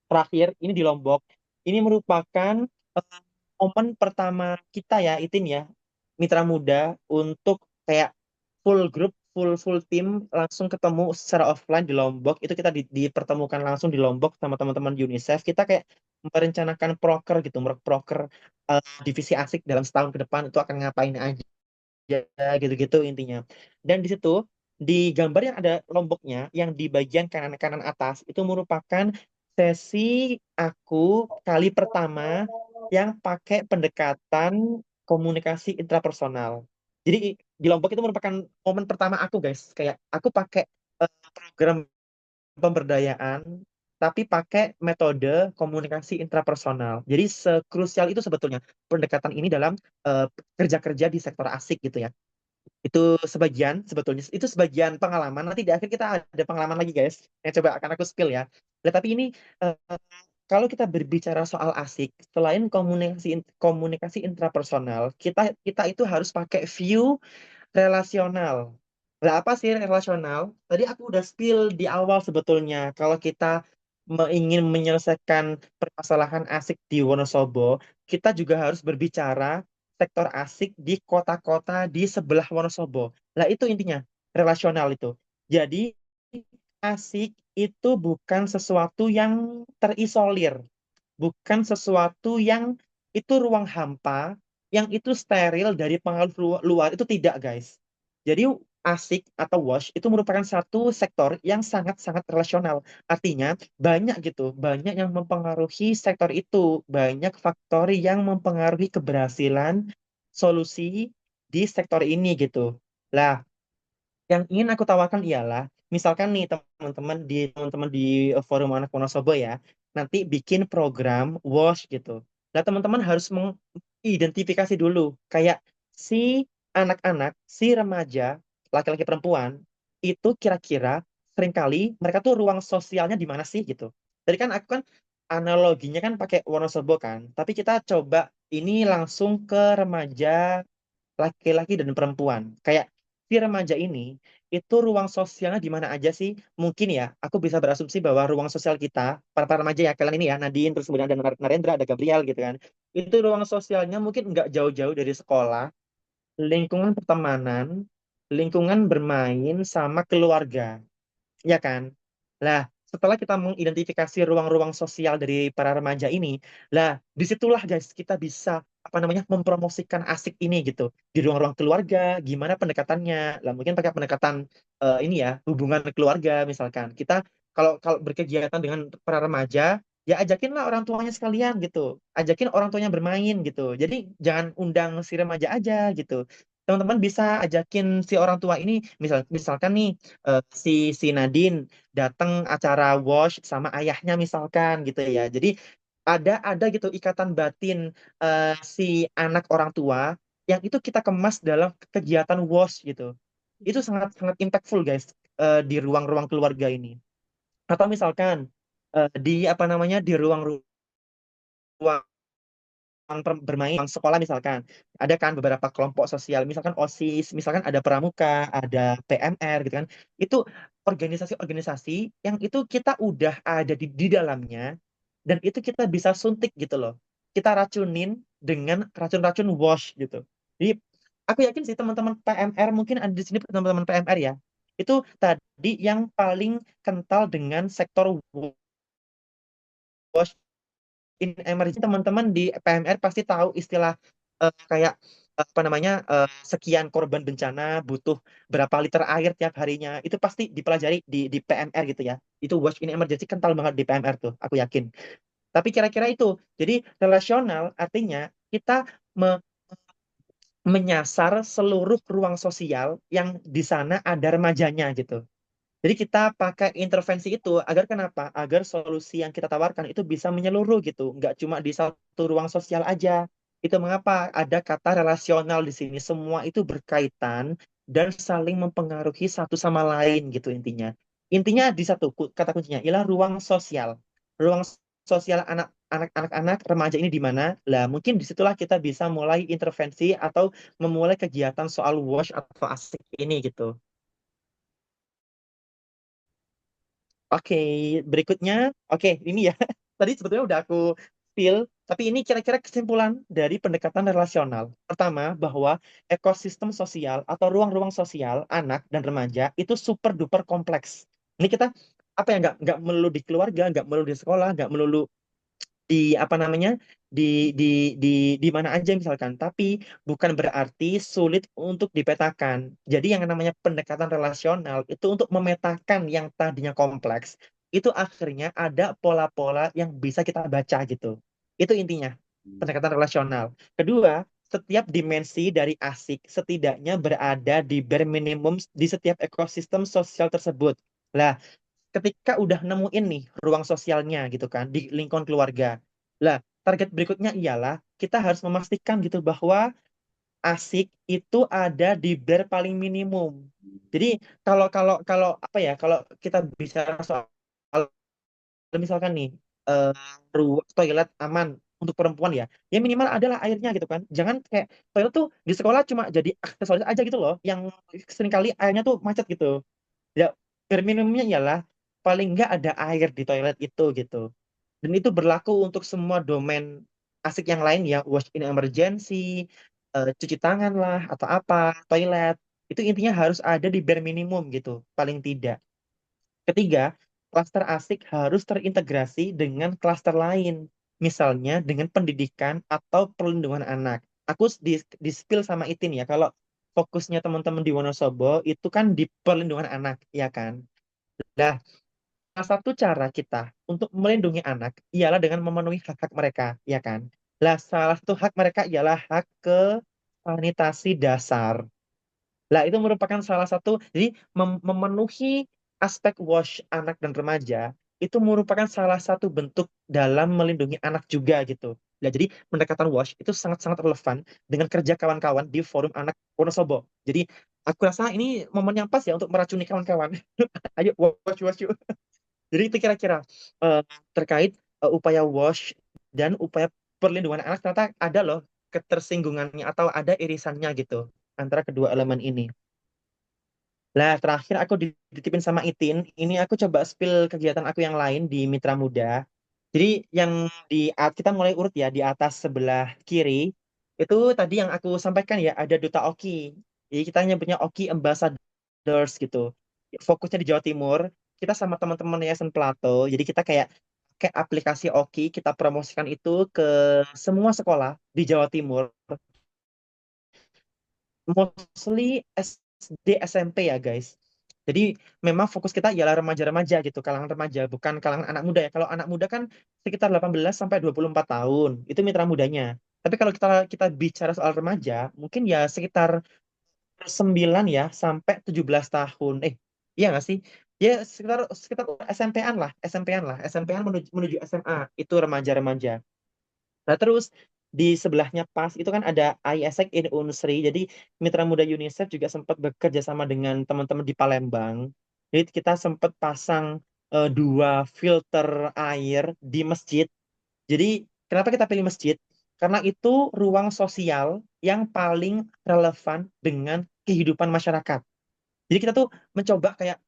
Terakhir, ini di Lombok. Ini merupakan eh, momen pertama kita ya, Itin ya, Mitra Muda untuk kayak full grup, full tim langsung ketemu secara offline di Lombok. Itu kita dipertemukan langsung di Lombok sama teman-teman UNICEF. Kita kayak merencanakan proker gitu, proker divisi asik dalam setahun ke depan itu akan ngapain aja gitu-gitu intinya. Dan di situ di gambar yang ada lomboknya yang di bagian kanan kanan atas itu merupakan sesi aku kali pertama yang pakai pendekatan komunikasi intrapersonal. Jadi di Lombok itu merupakan momen pertama aku guys, kayak aku pakai program pemberdayaan tapi pakai metode komunikasi intrapersonal. Jadi sekrusial itu sebetulnya pendekatan ini dalam eh, kerja-kerja di sektor asik gitu ya. Itu sebagian sebetulnya itu sebagian pengalaman. Nanti di akhir kita ada pengalaman lagi guys. Yang coba akan aku spill ya. Nah, tapi ini eh, kalau kita berbicara soal asik, selain komunikasi intrapersonal, kita kita itu harus pakai view relasional. Lah apa sih relasional? Tadi aku udah spill di awal sebetulnya. Kalau kita ingin menyelesaikan permasalahan asik di Wonosobo, kita juga harus berbicara sektor asik di kota-kota di sebelah Wonosobo. Lah itu intinya, relasional itu. Jadi asik itu bukan sesuatu yang terisolir, bukan sesuatu yang itu ruang hampa, yang itu steril dari pengaruh luar, itu tidak, guys. Jadi asik atau wash itu merupakan satu sektor yang sangat-sangat relasional. Artinya banyak gitu, banyak yang mempengaruhi sektor itu, banyak faktor yang mempengaruhi keberhasilan solusi di sektor ini gitu. Lah, yang ingin aku tawarkan ialah, misalkan nih teman-teman di forum anak Wonosobo ya, nanti bikin program WOSH gitu. Nah, teman-teman harus mengidentifikasi dulu, kayak si anak-anak, si remaja, laki-laki perempuan, itu kira-kira seringkali mereka tuh ruang sosialnya di mana sih gitu. Jadi kan aku kan analoginya kan pakai Wonosobo kan, tapi kita coba ini langsung ke remaja laki-laki dan perempuan. Kayak si remaja ini itu ruang sosialnya di mana aja sih? Mungkin ya, aku bisa berasumsi bahwa ruang sosial kita, para remaja ya, kalian ini ya, Nadine, terus kemudian ada Narendra, ada Gabriel gitu kan. Itu ruang sosialnya mungkin nggak jauh-jauh dari sekolah, lingkungan pertemanan, lingkungan bermain, sama keluarga ya kan? Lah, setelah kita mengidentifikasi ruang-ruang sosial dari para remaja ini, lah, disitulah guys kita bisa apa namanya mempromosikan asik ini gitu di ruang-ruang keluarga. Gimana pendekatannya? Lah, mungkin pakai pendekatan ini ya hubungan keluarga misalkan. Kita kalau kalau berkegiatan dengan para remaja, ya ajakin lah orang tuanya sekalian gitu, ajakin orang tuanya bermain gitu. Jadi jangan undang si remaja aja gitu. Teman-teman bisa ajakin si orang tua ini, misalkan nih si Nadine datang acara wash sama ayahnya misalkan gitu ya. Jadi ada gitu ikatan batin si anak orang tua yang itu kita kemas dalam kegiatan wash gitu. Itu sangat sangat impactful guys di ruang-ruang keluarga ini. Atau misalkan di apa namanya di ruang-ruang bermain ruang sekolah misalkan ada kan beberapa kelompok sosial misalkan OSIS misalkan ada pramuka ada PMR gitu kan itu organisasi-organisasi yang itu kita udah ada di dalamnya dan itu kita bisa suntik gitu loh kita racunin dengan racun-racun wash gitu jadi aku yakin sih teman-teman PMR mungkin ada di sini teman-teman PMR ya itu tadi yang paling kental dengan sektor wash in emergency teman-teman di PMR pasti tahu istilah kayak apa namanya sekian korban bencana butuh berapa liter air tiap harinya, itu pasti dipelajari di PMR gitu ya. Itu watch in emergency kental banget di PMR tuh, aku yakin. Tapi kira-kira itu. Jadi relasional artinya kita me- menyasar seluruh ruang sosial yang di sana ada remajanya gitu. Jadi kita pakai intervensi itu agar kenapa? Agar solusi yang kita tawarkan itu bisa menyeluruh gitu, nggak cuma di satu ruang sosial aja. Itu mengapa ada kata relasional di sini. Semua itu berkaitan dan saling mempengaruhi satu sama lain gitu intinya. Intinya di satu kata kuncinya ialah ruang sosial. Ruang sosial anak-anak remaja ini di mana? Lah, mungkin disitulah kita bisa mulai intervensi atau memulai kegiatan soal wash atau asik ini gitu. Oke, berikutnya, oke, ini ya. Tadi sebetulnya udah aku spill, tapi ini kira-kira kesimpulan dari pendekatan relasional. Pertama, bahwa ekosistem sosial atau ruang-ruang sosial anak dan remaja itu super duper kompleks. Ini kita apa ya nggak melulu di keluarga, nggak melulu di sekolah, nggak melulu di apa namanya di di di di mana aja misalkan, tapi bukan berarti sulit untuk dipetakan. Jadi yang namanya pendekatan relasional itu untuk memetakan yang tadinya kompleks, itu akhirnya ada pola-pola yang bisa kita baca gitu. Itu intinya pendekatan relasional. Kedua, setiap dimensi dari asik setidaknya berada di bare minimum di setiap ekosistem sosial tersebut. Lah, ketika udah nemuin nih ruang sosialnya gitu kan di lingkungan keluarga. Lah, target berikutnya ialah kita harus memastikan gitu bahwa asik itu ada di bare paling minimum. Jadi kalau kalau kalau apa ya, kalau kita bicara soal misalkan nih eh toilet aman untuk perempuan ya, ya minimal adalah airnya gitu kan. Jangan kayak toilet tuh di sekolah cuma jadi aksesoris aja gitu loh, yang seringkali airnya tuh macet gitu. Ya, bare minimumnya ialah paling nggak ada air di toilet itu gitu. Dan itu berlaku untuk semua domain asik yang lain ya, wash in emergency, cuci tangan lah atau apa, toilet. Itu intinya harus ada di bare minimum gitu, paling tidak. Ketiga, klaster asik harus terintegrasi dengan klaster lain. Misalnya dengan pendidikan atau perlindungan anak. Aku di spill sama Itin ya, kalau fokusnya teman-teman di Wonosobo itu kan di perlindungan anak, ya kan? Nah, salah satu cara kita untuk melindungi anak ialah dengan memenuhi hak-hak mereka, ya kan? Lah, salah satu hak mereka ialah hak ke sanitasi dasar. Lah, itu merupakan salah satu, jadi memenuhi aspek wash anak dan remaja itu merupakan salah satu bentuk dalam melindungi anak juga gitu. Nah, jadi pendekatan wash itu sangat-sangat relevan dengan kerja kawan-kawan di forum anak Wonosobo. Jadi aku rasa ini momen yang pas ya untuk meracuni kawan-kawan. Ayo wash wash yuk. Jadi itu kira-kira eh, terkait upaya wash dan upaya perlindungan anak ternyata ada loh ketersinggungannya atau ada irisannya gitu antara kedua elemen ini. Lah, terakhir aku dititipin sama Itin. Ini aku coba spill kegiatan aku yang lain di Mitra Muda. Jadi yang kita mulai urut ya di atas sebelah kiri itu tadi yang aku sampaikan ya ada Duta Oki. Jadi kita nyebutnya Oki Ambassadors gitu. Fokusnya di Jawa Timur. Kita sama teman-teman Yayasan Plato. Jadi kita kayak aplikasi Oki kita promosikan itu ke semua sekolah di Jawa Timur, mostly SD SMP ya guys. Jadi memang fokus kita ialah remaja-remaja gitu, kalangan remaja, bukan kalangan anak muda ya. Kalau anak muda kan sekitar 18 sampai 24 tahun, itu mitra mudanya. Tapi kalau kita kita bicara soal remaja, mungkin ya sekitar 9 ya sampai 17 tahun. Iya nggak sih? Ya sekitar sekitar SMP-an lah, SMP-an lah, SMP-an menuju SMA, itu remaja-remaja. Nah, terus di sebelahnya pas itu kan ada ISEC in Unsri. Jadi Mitra Muda UNICEF juga sempat bekerja sama dengan teman-teman di Palembang. Jadi kita sempat pasang dua filter air di masjid. Jadi kenapa kita pilih masjid? Karena itu ruang sosial yang paling relevan dengan kehidupan masyarakat. Jadi kita tuh mencoba kayak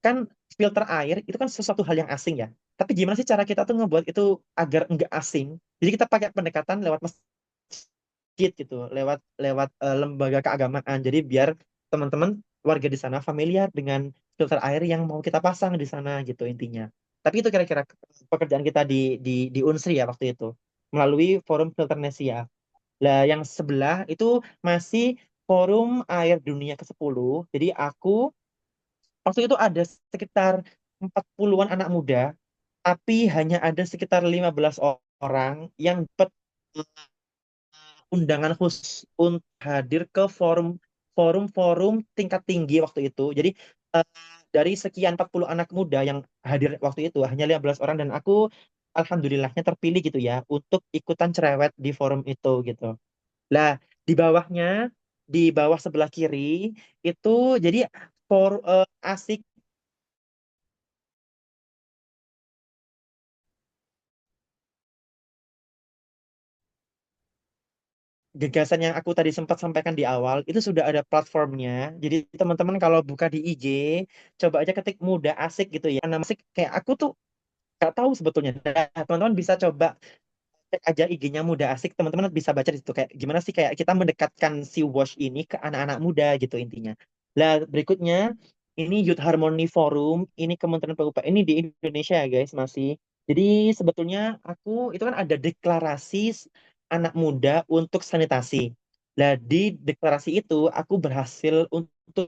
kan filter air itu kan sesuatu hal yang asing ya. Tapi gimana sih cara kita tuh ngebuat itu agar enggak asing? Jadi kita pakai pendekatan lewat masjid gitu, lewat lewat lembaga keagamaan. Jadi biar teman-teman warga di sana familiar dengan filter air yang mau kita pasang di sana gitu intinya. Tapi itu kira-kira pekerjaan kita di Unsri ya waktu itu melalui forum Filternesia. Lah yang sebelah itu masih Forum Air Dunia ke-10. Jadi aku waktu itu ada sekitar 40-an anak muda, tapi hanya ada sekitar 15 orang yang dapat undangan khusus untuk hadir ke forum-forum tingkat tinggi waktu itu. Jadi eh, dari sekian 40 anak muda yang hadir waktu itu hanya 15 orang dan aku alhamdulillahnya terpilih gitu ya untuk ikutan cerewet di forum itu gitu. Lah, di bawahnya, di bawah sebelah kiri itu jadi asik gagasan yang aku tadi sempat sampaikan di awal itu sudah ada platformnya. Jadi teman-teman kalau buka di IG, coba aja ketik muda asik gitu ya. Nama asik kayak aku tuh gak tahu sebetulnya. Nah, teman-teman bisa coba cek aja IG-nya muda asik. Teman-teman bisa baca di situ kayak gimana sih kayak kita mendekatkan si Wash ini ke anak-anak muda gitu intinya. Lah berikutnya ini Youth Harmony Forum, ini Kementerian PUPR, ini di Indonesia ya guys masih. Jadi sebetulnya aku itu kan ada deklarasi anak muda untuk sanitasi. Nah, di deklarasi itu aku berhasil untuk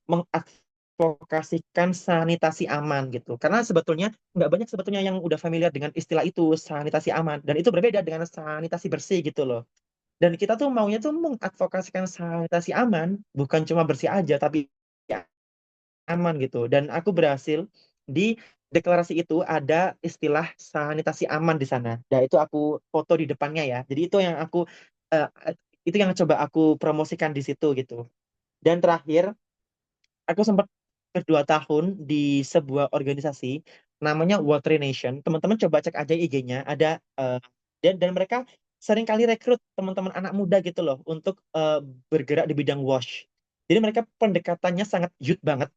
mengadvokasikan sanitasi aman gitu. Karena sebetulnya nggak banyak sebetulnya yang udah familiar dengan istilah itu, sanitasi aman. Dan itu berbeda dengan sanitasi bersih gitu loh. Dan kita tuh maunya tuh mengadvokasikan sanitasi aman, bukan cuma bersih aja, tapi aman gitu. Dan aku berhasil di deklarasi itu ada istilah sanitasi aman di sana. Dan itu aku foto di depannya ya. Jadi itu yang aku eh, itu yang coba aku promosikan di situ gitu. Dan terakhir, aku sempat berdua tahun di sebuah organisasi namanya Water Nation. Teman-teman coba cek aja IG-nya. Ada dan mereka sering kali rekrut teman-teman anak muda gitu loh untuk bergerak di bidang wash. Jadi mereka pendekatannya sangat youth banget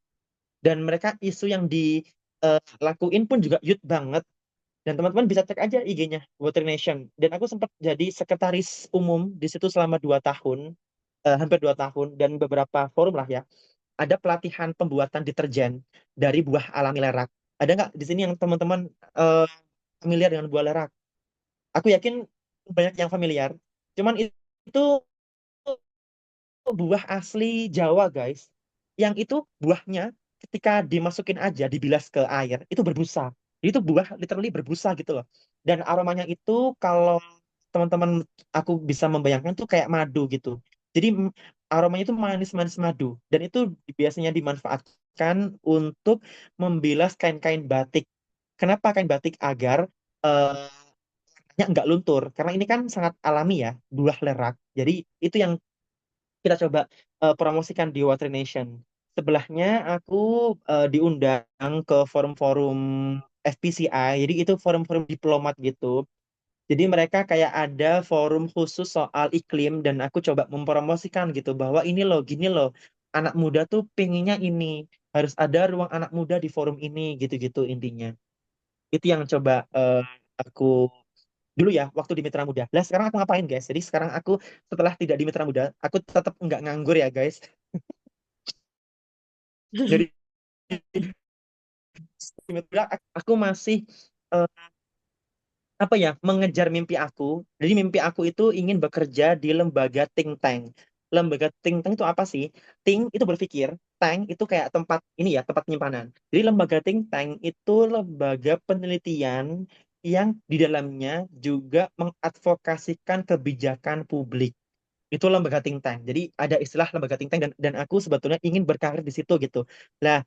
dan mereka isu yang dilakuin pun juga youth banget. Dan teman-teman bisa cek aja IG-nya Water Nation. Dan aku sempat jadi sekretaris umum di situ selama 2 tahun, hampir 2 tahun dan beberapa forum lah ya. Ada pelatihan pembuatan deterjen dari buah alami lerak. Ada nggak di sini yang teman-teman eh, familiar dengan buah lerak? Aku yakin banyak yang familiar. Cuman itu buah asli Jawa, guys. Yang itu buahnya ketika dimasukin aja, dibilas ke air, itu berbusa. Jadi itu buah literally berbusa gitu loh. Dan aromanya itu kalau teman-teman aku bisa membayangkan tuh kayak madu gitu. Jadi aromanya itu manis-manis madu. Dan itu biasanya dimanfaatkan untuk membilas kain-kain batik. Kenapa kain batik? Agar eh, nggak luntur. Karena ini kan sangat alami ya, buah lerak. Jadi itu yang kita coba promosikan di Water Nation. Sebelahnya aku diundang ke forum-forum FPCI, jadi itu forum-forum diplomat gitu. Jadi mereka kayak ada forum khusus soal iklim dan aku coba mempromosikan gitu bahwa ini loh, gini loh, anak muda tuh pinginnya ini, harus ada ruang anak muda di forum ini gitu-gitu intinya. Itu yang coba aku dulu ya waktu di Mitra Muda. Lah sekarang aku ngapain guys? Jadi sekarang aku setelah tidak di Mitra Muda, aku tetap nggak nganggur ya guys. Jadi di Mitra Muda aku masih eh, apa ya mengejar mimpi aku. Jadi mimpi aku itu ingin bekerja di lembaga think tank. Lembaga think tank itu apa sih? Think itu berpikir, tank itu kayak tempat ini ya tempat penyimpanan. Jadi lembaga think tank itu lembaga penelitian yang di dalamnya juga mengadvokasikan kebijakan publik. Itu lembaga think tank. Jadi ada istilah lembaga think tank dan aku sebetulnya ingin berkarir di situ gitu. Nah,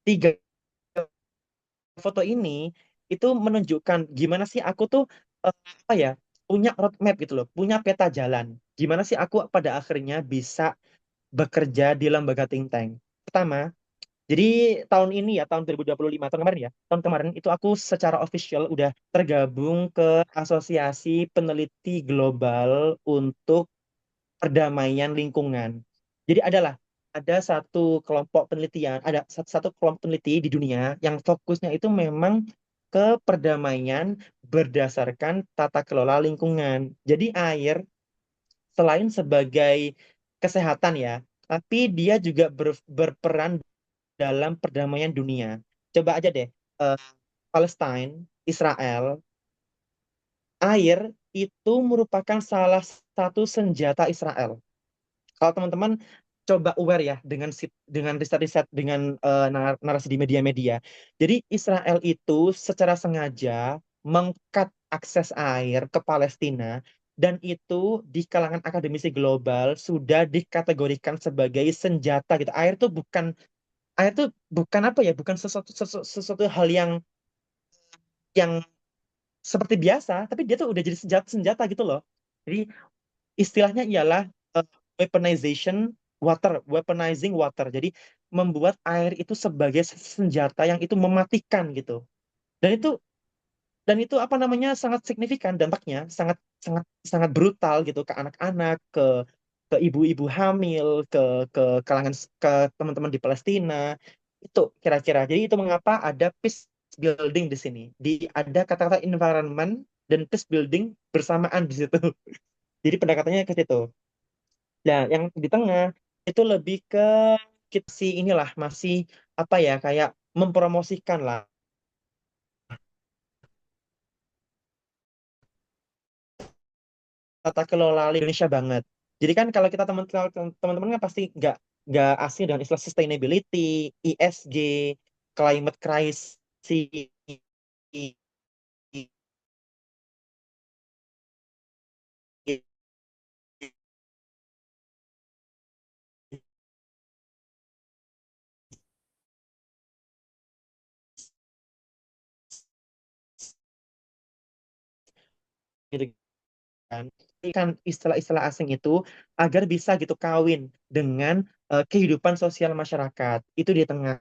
tiga foto ini itu menunjukkan gimana sih aku tuh apa ya punya roadmap gitu loh, punya peta jalan. Gimana sih aku pada akhirnya bisa bekerja di lembaga think tank. Pertama, jadi tahun ini ya tahun 2025 tahun kemarin ya, tahun kemarin itu aku secara official udah tergabung ke Asosiasi Peneliti Global untuk Perdamaian Lingkungan. Jadi ada satu kelompok penelitian, ada satu kelompok peneliti di dunia yang fokusnya itu memang ke perdamaian berdasarkan tata kelola lingkungan. Jadi air selain sebagai kesehatan ya, tapi dia juga berperan dalam perdamaian dunia. Coba aja deh, eh, Palestine, Israel, air itu merupakan salah satu senjata Israel. Kalau teman-teman coba aware ya dengan riset-riset dengan narasi di media-media. Jadi Israel itu secara sengaja mengkat akses air ke Palestina dan itu di kalangan akademisi global sudah dikategorikan sebagai senjata gitu. Air tuh bukan apa ya, bukan sesuatu hal yang seperti biasa, tapi dia tuh udah jadi senjata senjata gitu loh. Jadi istilahnya ialah uh, weaponization weaponizing water. Jadi membuat air itu sebagai senjata yang itu mematikan gitu. Dan itu dan itu apa namanya sangat signifikan dampaknya, sangat sangat sangat brutal gitu ke anak-anak, ke ibu-ibu hamil, ke kalangan ke teman-teman di Palestina. Itu kira-kira. Jadi itu mengapa ada peace building di sini. Ada kata-kata environment dan peace building bersamaan di situ. Jadi pendekatannya ke situ. Nah, yang di tengah itu lebih ke kita sih inilah masih apa ya kayak mempromosikan lah tata kelola Indonesia banget. Jadi kan kalau kita teman-teman kan pasti nggak asing dengan istilah sustainability, ESG, climate crisis, gitu kan. Kan istilah-istilah asing itu agar bisa gitu kawin dengan kehidupan sosial masyarakat. Itu di tengah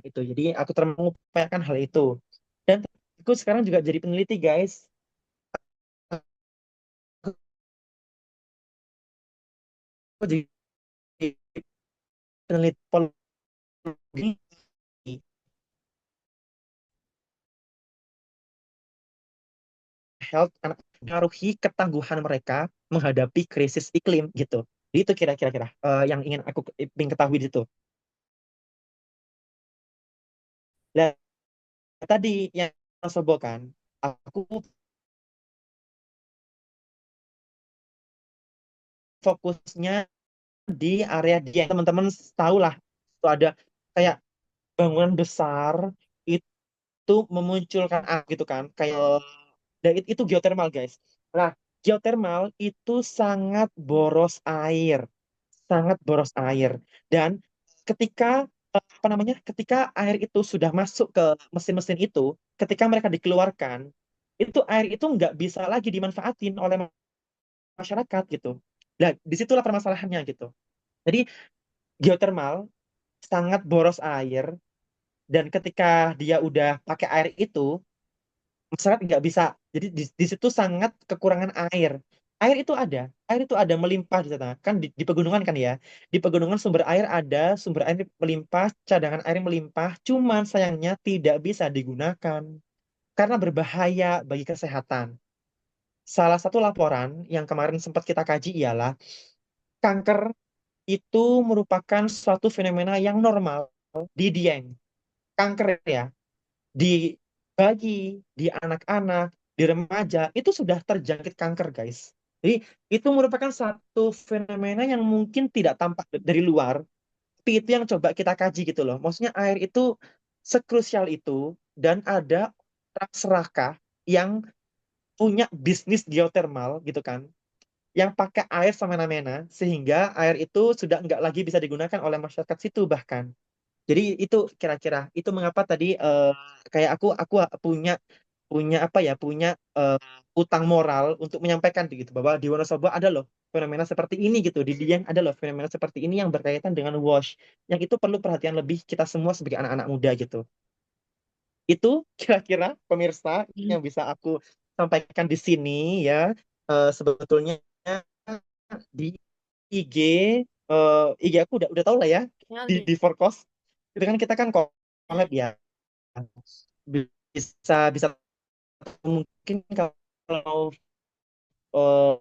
itu. Jadi aku terus mengupayakan hal itu. Dan aku sekarang juga jadi peneliti, guys. Aku jadi peneliti polisi health anak mengaruhi ketangguhan mereka menghadapi krisis iklim gitu. Jadi itu kira-kira yang ingin aku ingin ketahui di situ. Nah, tadi yang Sobo kan, aku fokusnya di area Dieng. Teman-teman tahu lah, itu ada kayak bangunan besar itu memunculkan gitu kan, kayak dan itu geothermal guys. Nah, geothermal itu sangat boros air. Dan ketika apa namanya, ketika air itu sudah masuk ke mesin-mesin itu, ketika mereka dikeluarkan, itu air itu nggak bisa lagi dimanfaatin oleh masyarakat gitu. Nah, disitulah permasalahannya gitu. Jadi geothermal sangat boros air dan ketika dia udah pakai air itu masyarakat nggak bisa. Jadi di situ sangat kekurangan air. Air itu ada melimpah di sana. Kan di pegunungan kan ya. Di pegunungan sumber air ada, sumber air melimpah, cadangan air melimpah. Cuman sayangnya tidak bisa digunakan karena berbahaya bagi kesehatan. Salah satu laporan yang kemarin sempat kita kaji ialah kanker itu merupakan suatu fenomena yang normal di Dieng. Kanker ya, di bayi, di anak-anak, di remaja itu sudah terjangkit kanker, guys. Jadi itu merupakan satu fenomena yang mungkin tidak tampak dari luar, tapi itu yang coba kita kaji gitu loh. Maksudnya air itu sekrusial itu dan ada orang serakah yang punya bisnis geothermal gitu kan, yang pakai air semena-mena sehingga air itu sudah nggak lagi bisa digunakan oleh masyarakat situ bahkan. Jadi itu kira-kira itu mengapa tadi kayak aku punya punya apa ya punya eh, utang moral untuk menyampaikan gitu bahwa di Wonosobo ada loh fenomena seperti ini gitu di Dieng ada loh fenomena seperti ini yang berkaitan dengan wash yang itu perlu perhatian lebih kita semua sebagai anak-anak muda gitu. Itu kira-kira pemirsa yang bisa aku sampaikan di sini ya. Sebetulnya di IG IG aku udah tahu lah ya Ya, di Forkos itu kan kita kan collab ya bisa bisa mungkin kalau eh,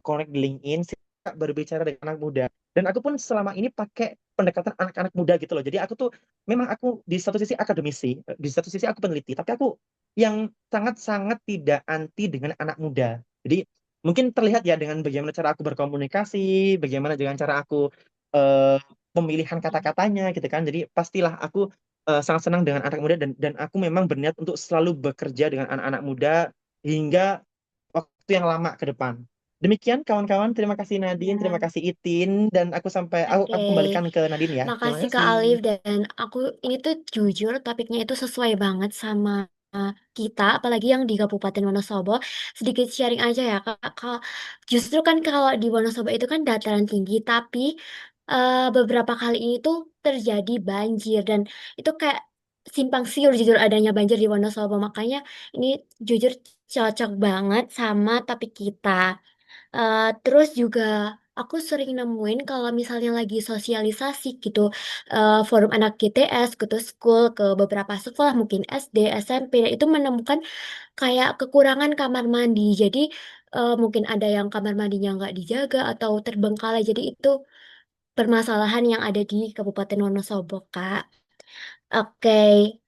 connect di LinkedIn sih berbicara dengan anak muda dan aku pun selama ini pakai pendekatan anak-anak muda gitu loh jadi aku tuh memang aku di satu sisi akademisi di satu sisi aku peneliti tapi aku yang sangat-sangat tidak anti dengan anak muda. Jadi mungkin terlihat ya dengan bagaimana cara aku berkomunikasi, bagaimana dengan cara aku eh, pemilihan kata-katanya gitu kan. Jadi pastilah aku sangat senang dengan anak muda dan aku memang berniat untuk selalu bekerja dengan anak-anak muda hingga waktu yang lama ke depan. Demikian kawan-kawan, terima kasih Nadine, terima Ya, kasih Itin dan aku oke. kembalikan ke Nadine ya. Terima Makasih Kak kasih. Alif dan aku ini tuh jujur topiknya itu sesuai banget sama kita, apalagi yang di Kabupaten Wonosobo. Sedikit sharing aja ya Kak. Justru kan kalau di Wonosobo itu kan dataran tinggi, tapi beberapa kali ini tuh terjadi banjir dan itu kayak simpang siur jujur adanya banjir di Wonosobo. Makanya ini jujur cocok banget sama topik kita. Terus juga aku sering nemuin kalau misalnya lagi sosialisasi gitu, forum anak GTS, gitu school ke beberapa sekolah mungkin SD, SMP, nah itu menemukan kayak kekurangan kamar mandi. Jadi mungkin ada yang kamar mandinya nggak dijaga atau terbengkalai. Jadi itu permasalahan yang ada di Kabupaten Wonosobo, Kak. Oke,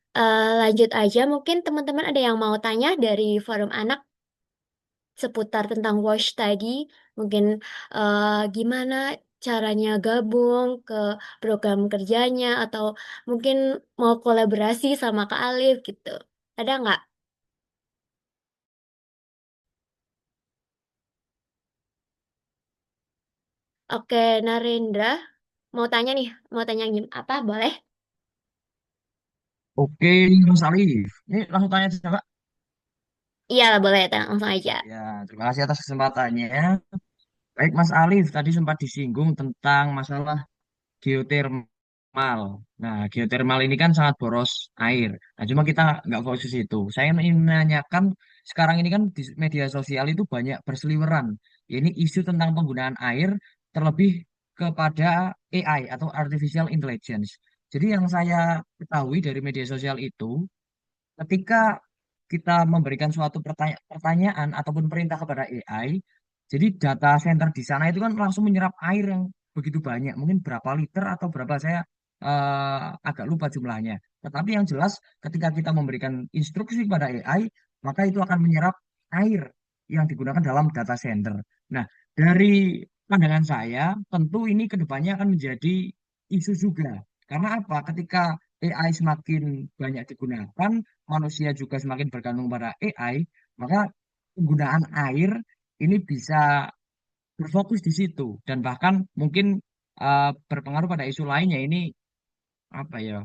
lanjut aja. Mungkin teman-teman ada yang mau tanya dari forum anak seputar tentang WASH tadi, mungkin gimana caranya gabung ke program kerjanya, atau mungkin mau kolaborasi sama Kak Alif gitu. Ada nggak? Oke, Narendra, mau tanya nih, mau tanya apa? Boleh? Oke, Mas Alif. Ini langsung tanya aja, Mbak. Iya lah, boleh, langsung aja. Ya, terima kasih atas kesempatannya. Baik, Mas Alif, tadi sempat disinggung tentang masalah geotermal. Nah, geotermal ini kan sangat boros air. Nah, cuma kita nggak fokus itu. Saya ingin menanyakan, sekarang ini kan di media sosial itu banyak berseliweran. Ini isu tentang penggunaan air, terlebih kepada AI atau Artificial Intelligence. Jadi yang saya ketahui dari media sosial itu, ketika kita memberikan suatu pertanyaan ataupun perintah kepada AI, jadi data center di sana itu kan langsung menyerap air yang begitu banyak, mungkin berapa liter atau berapa saya agak lupa jumlahnya. Tetapi yang jelas ketika kita memberikan instruksi kepada AI, maka itu akan menyerap air yang digunakan dalam data center. Nah, dari pandangan saya, tentu ini kedepannya akan menjadi isu juga. Karena apa? Ketika AI semakin banyak digunakan, manusia juga semakin bergantung pada AI, maka penggunaan air ini bisa berfokus di situ dan bahkan mungkin berpengaruh pada isu lainnya ini apa ya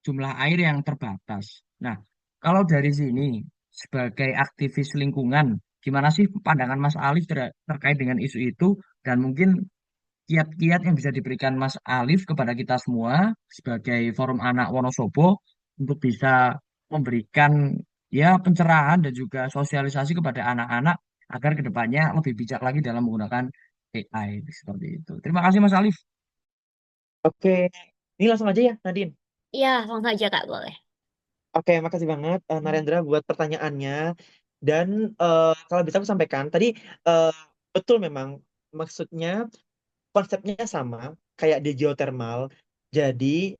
jumlah air yang terbatas. Nah, kalau dari sini sebagai aktivis lingkungan, gimana sih pandangan Mas Alif terkait dengan isu itu dan mungkin kiat-kiat yang bisa diberikan Mas Alif kepada kita semua sebagai Forum Anak Wonosobo untuk bisa memberikan ya pencerahan dan juga sosialisasi kepada anak-anak agar kedepannya lebih bijak lagi dalam menggunakan AI seperti itu. Terima kasih Mas Alif. Oke, ini langsung aja ya Nadine. Iya, langsung aja Kak, boleh. Oke, makasih banget Narendra buat pertanyaannya. Dan kalau bisa aku sampaikan, tadi eh, betul memang maksudnya konsepnya sama kayak di geothermal. Jadi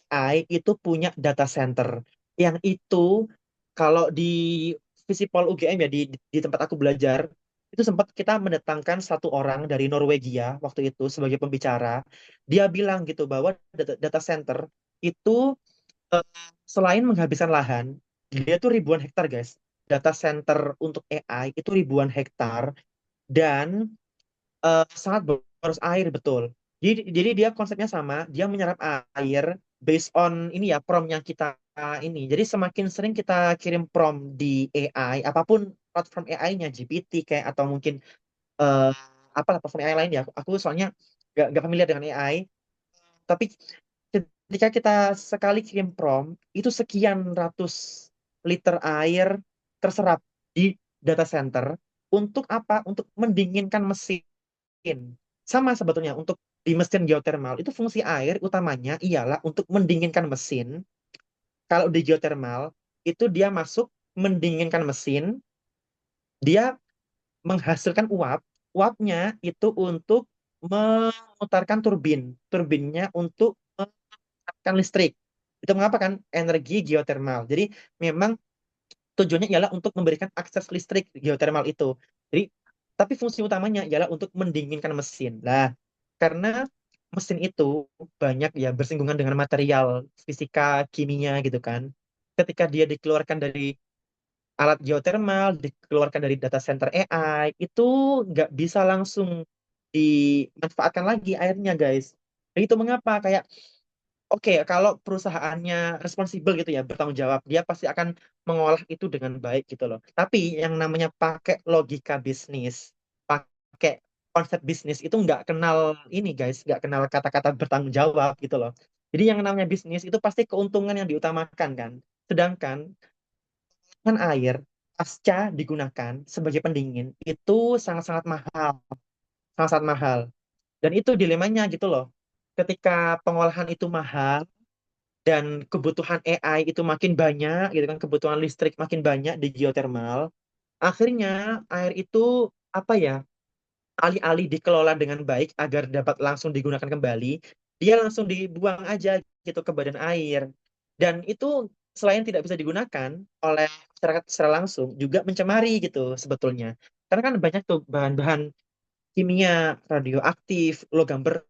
AI itu punya data center yang itu kalau di Visipol UGM ya di tempat aku belajar itu sempat kita mendatangkan satu orang dari Norwegia waktu itu sebagai pembicara. Dia bilang gitu bahwa data center itu eh, selain menghabiskan lahan, dia tuh ribuan hektar, guys. Data center untuk AI itu ribuan hektar dan sangat boros air, betul. Jadi dia konsepnya sama, dia menyerap air based on ini ya prompt yang kita ini. Jadi semakin sering kita kirim prompt di AI, apapun platform AI-nya, GPT kayak atau mungkin eh apalah platform AI lain ya. Aku soalnya gak familiar dengan AI, tapi ketika kita sekali kirim prompt, itu sekian ratus liter air terserap di data center. Untuk apa? Untuk mendinginkan mesin. Sama sebetulnya untuk di mesin geothermal, itu fungsi air utamanya ialah untuk mendinginkan mesin. Kalau di geothermal, itu dia masuk mendinginkan mesin, dia menghasilkan uap. Uapnya itu untuk memutarkan turbin. Turbinnya untuk memutarkan listrik. Itu mengapa kan energi geothermal. Jadi memang tujuannya ialah untuk memberikan akses listrik geothermal itu. Jadi, tapi fungsi utamanya ialah untuk mendinginkan mesin. Lah, karena mesin itu banyak ya bersinggungan dengan material fisika, kimia gitu kan. Ketika dia dikeluarkan dari alat geothermal, dikeluarkan dari data center AI, itu nggak bisa langsung dimanfaatkan lagi airnya, guys. Dan itu mengapa? Kayak oke, kalau perusahaannya responsibel gitu ya, bertanggung jawab, dia pasti akan mengolah itu dengan baik gitu loh. Tapi yang namanya pakai logika bisnis, pakai konsep bisnis itu nggak kenal ini guys, nggak kenal kata-kata bertanggung jawab gitu loh. Jadi yang namanya bisnis itu pasti keuntungan yang diutamakan kan. Sedangkan kan air pasca digunakan sebagai pendingin itu sangat-sangat mahal, sangat-sangat mahal. Dan itu dilemanya gitu loh. Ketika pengolahan itu mahal, dan kebutuhan AI itu makin banyak gitu kan, kebutuhan listrik makin banyak di geothermal, akhirnya air itu apa ya, alih-alih dikelola dengan baik agar dapat langsung digunakan kembali, dia langsung dibuang aja gitu ke badan air. Dan itu selain tidak bisa digunakan oleh masyarakat secara langsung, juga mencemari gitu sebetulnya. Karena kan banyak tuh bahan-bahan kimia radioaktif, logam berat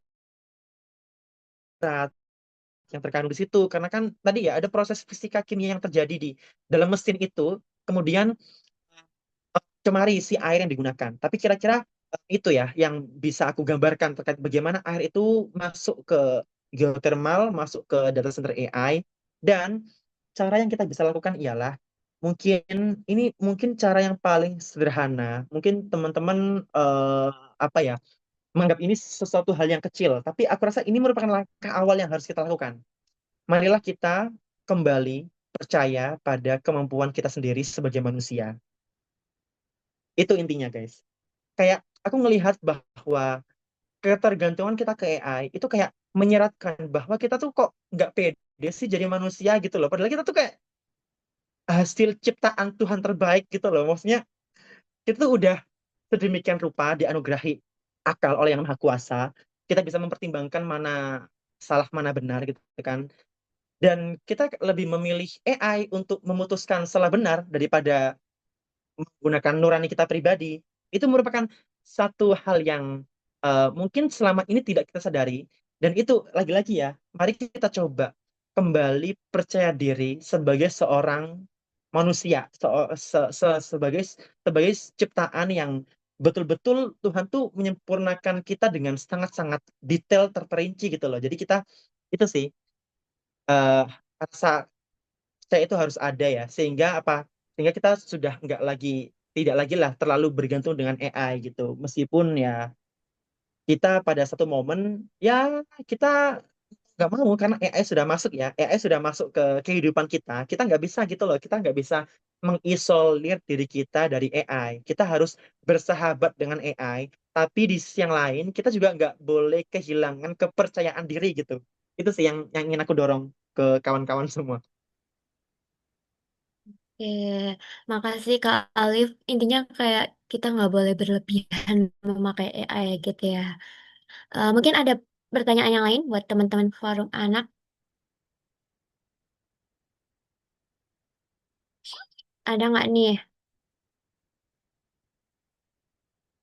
yang terkandung di situ, karena kan tadi ya ada proses fisika kimia yang terjadi di dalam mesin itu, kemudian cemari si air yang digunakan. Tapi kira-kira itu ya yang bisa aku gambarkan terkait bagaimana air itu masuk ke geothermal, masuk ke data center AI. Dan cara yang kita bisa lakukan ialah mungkin cara yang paling sederhana. Mungkin teman-teman apa ya, menganggap ini sesuatu hal yang kecil, tapi aku rasa ini merupakan langkah awal yang harus kita lakukan. Marilah kita kembali percaya pada kemampuan kita sendiri sebagai manusia. Itu intinya, guys. Kayak aku ngelihat bahwa ketergantungan kita ke AI itu kayak menyeratkan bahwa kita tuh kok nggak pede sih jadi manusia gitu loh. Padahal kita tuh kayak hasil ciptaan Tuhan terbaik gitu loh. Maksudnya kita tuh udah sedemikian rupa dianugerahi akal oleh Yang Maha Kuasa. Kita bisa mempertimbangkan mana salah mana benar gitu kan. Dan kita lebih memilih AI untuk memutuskan salah benar daripada menggunakan nurani kita pribadi. Itu merupakan satu hal yang mungkin selama ini tidak kita sadari. Dan itu lagi-lagi ya, mari kita coba kembali percaya diri sebagai seorang manusia, sebagai ciptaan yang betul-betul Tuhan tuh menyempurnakan kita dengan sangat-sangat detail terperinci gitu loh. Jadi kita itu sih eh rasa saya itu harus ada ya, sehingga apa, sehingga kita sudah tidak lagi lah terlalu bergantung dengan AI gitu, meskipun ya kita pada satu momen ya kita nggak mau karena AI sudah masuk ya, AI sudah masuk ke kehidupan kita, kita nggak bisa gitu loh, kita nggak bisa mengisolir diri kita dari AI, kita harus bersahabat dengan AI, tapi di sisi yang lain kita juga nggak boleh kehilangan kepercayaan diri gitu. Itu sih yang ingin aku dorong ke kawan-kawan semua. Oke, makasih Kak Alif. Intinya kayak kita nggak boleh berlebihan memakai AI gitu ya. Mungkin ada pertanyaan yang lain buat teman-teman forum anak. Ada nggak nih?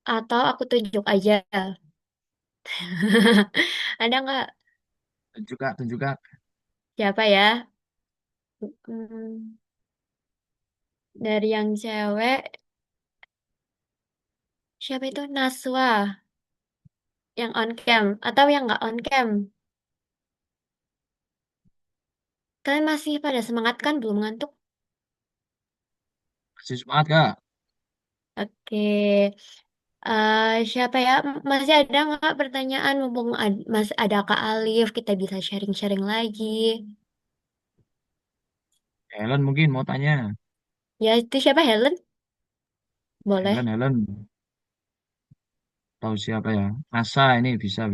Atau aku tunjuk aja? Ada nggak? Tunjukkan. Siapa ya? Hmm, dari yang cewek, siapa itu? Naswa, yang on cam. Atau yang nggak on cam. Kalian masih pada semangat kan? Belum ngantuk? Masih semangat, Kak. Oke. Siapa ya? Masih ada nggak pertanyaan? Mumpung masih ada Kak Alif, kita bisa sharing-sharing lagi. Helen mungkin mau tanya. Ya, itu siapa Helen? Boleh. Helen. Tahu siapa ya? Asa ini bisa.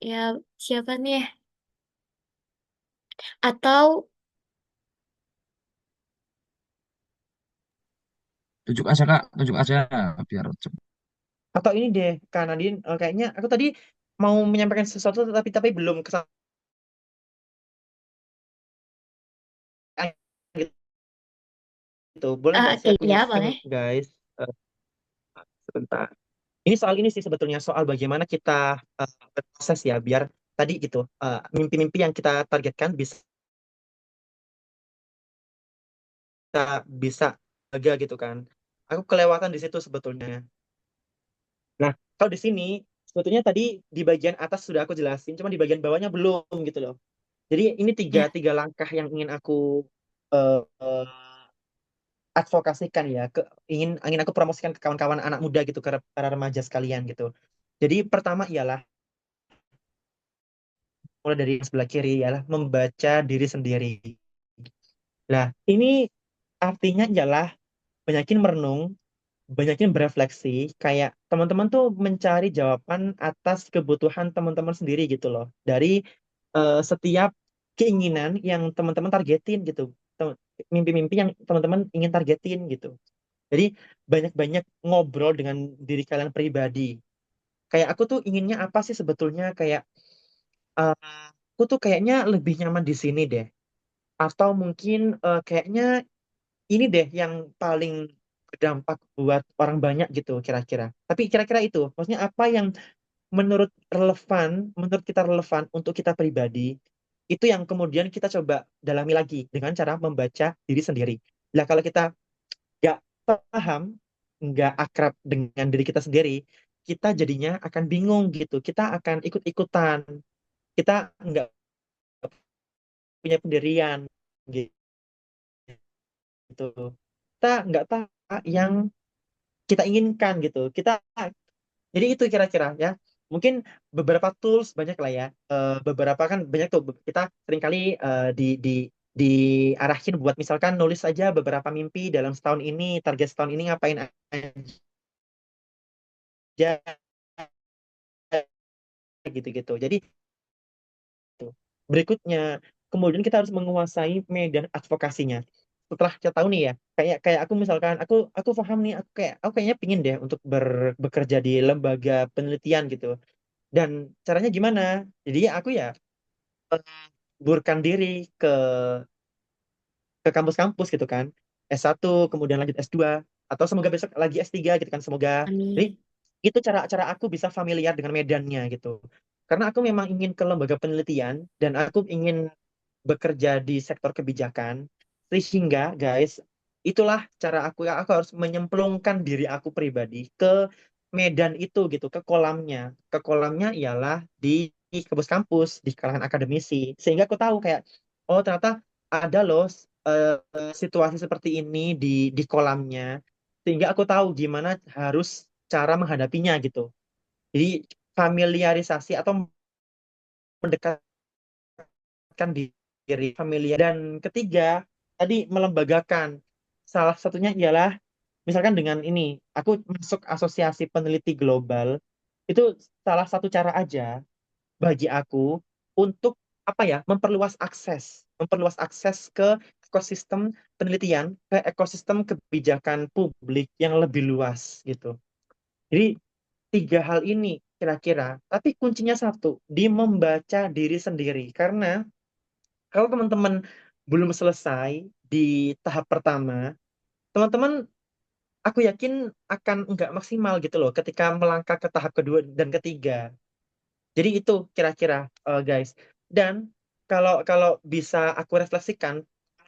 Ya, siapa nih? Atau, Tunjuk aja, Kak. Tunjuk aja biar cepet. Atau ini deh, Kak Nadine, kayaknya aku tadi mau menyampaikan sesuatu tapi belum kesampaian gitu. gitu. Boleh nggak sih Oke, aku ya nyelesain, boleh. guys? Eh, Sebentar. Ini soal ini sih sebetulnya, soal bagaimana kita berproses ya, biar tadi gitu, mimpi-mimpi yang kita targetkan bisa bisa jaga gitu kan. Aku kelewatan di situ sebetulnya. Nah, kalau di sini sebetulnya tadi di bagian atas sudah aku jelasin, cuma di bagian bawahnya belum gitu loh. Jadi ini tiga Ya, tiga langkah yang ingin aku eh, eh, advokasikan ya, ingin ingin aku promosikan ke kawan-kawan anak muda gitu, ke para remaja sekalian gitu. Jadi pertama ialah, mulai dari sebelah kiri, ialah membaca diri sendiri. Nah, ini artinya ialah banyakin merenung, banyakin berefleksi, kayak teman-teman tuh mencari jawaban atas kebutuhan teman-teman sendiri gitu loh. Dari setiap keinginan yang teman-teman targetin gitu. Mimpi-mimpi yang teman-teman ingin targetin gitu. Jadi banyak-banyak ngobrol dengan diri kalian pribadi. Kayak aku tuh inginnya apa sih sebetulnya, kayak eh, aku tuh kayaknya lebih nyaman di sini deh. Atau mungkin kayaknya ini deh yang paling berdampak buat orang banyak gitu kira-kira. Tapi kira-kira itu, maksudnya apa yang menurut kita relevan untuk kita pribadi, itu yang kemudian kita coba dalami lagi dengan cara membaca diri sendiri. Nah, kalau kita nggak paham, nggak akrab dengan diri kita sendiri, kita jadinya akan bingung gitu. Kita akan ikut-ikutan. Kita nggak punya pendirian gitu. Kita nggak tahu yang kita inginkan gitu. Jadi itu kira-kira ya. Mungkin beberapa tools banyak lah ya. Beberapa kan banyak tuh, kita seringkali diarahin buat misalkan nulis aja beberapa mimpi dalam setahun ini, target setahun ini ngapain aja gitu-gitu. Jadi itu. Berikutnya, kemudian kita harus menguasai medan advokasinya. Setelah kita tahu nih ya, kayak kayak aku misalkan, aku paham nih, aku kayaknya pingin deh untuk bekerja di lembaga penelitian gitu. Dan caranya gimana? Jadi aku ya burkan diri ke kampus-kampus gitu kan. S1, kemudian lanjut S2, atau semoga besok lagi S3 gitu kan, semoga. Jadi amin. itu cara-cara aku bisa familiar dengan medannya gitu. Karena aku memang ingin ke lembaga penelitian dan aku ingin bekerja di sektor kebijakan, sehingga guys, itulah cara aku harus menyemplungkan diri aku pribadi ke medan itu gitu, ke kolamnya ialah di kampus-kampus, di kalangan akademisi, sehingga aku tahu kayak, oh ternyata ada loh situasi seperti ini di kolamnya, sehingga aku tahu gimana harus cara menghadapinya gitu. Jadi familiarisasi atau mendekatkan diri, familiar. Dan ketiga, tadi melembagakan. Salah satunya ialah misalkan dengan ini, aku masuk asosiasi peneliti global, itu salah satu cara aja bagi aku untuk apa ya, memperluas akses ke ekosistem penelitian, ke ekosistem kebijakan publik yang lebih luas gitu. Jadi tiga hal ini kira-kira, tapi kuncinya satu, di membaca diri sendiri. Karena kalau teman-teman belum selesai di tahap pertama, teman-teman aku yakin akan nggak maksimal gitu loh ketika melangkah ke tahap kedua dan ketiga. Jadi itu kira-kira, guys. Dan kalau kalau bisa aku refleksikan,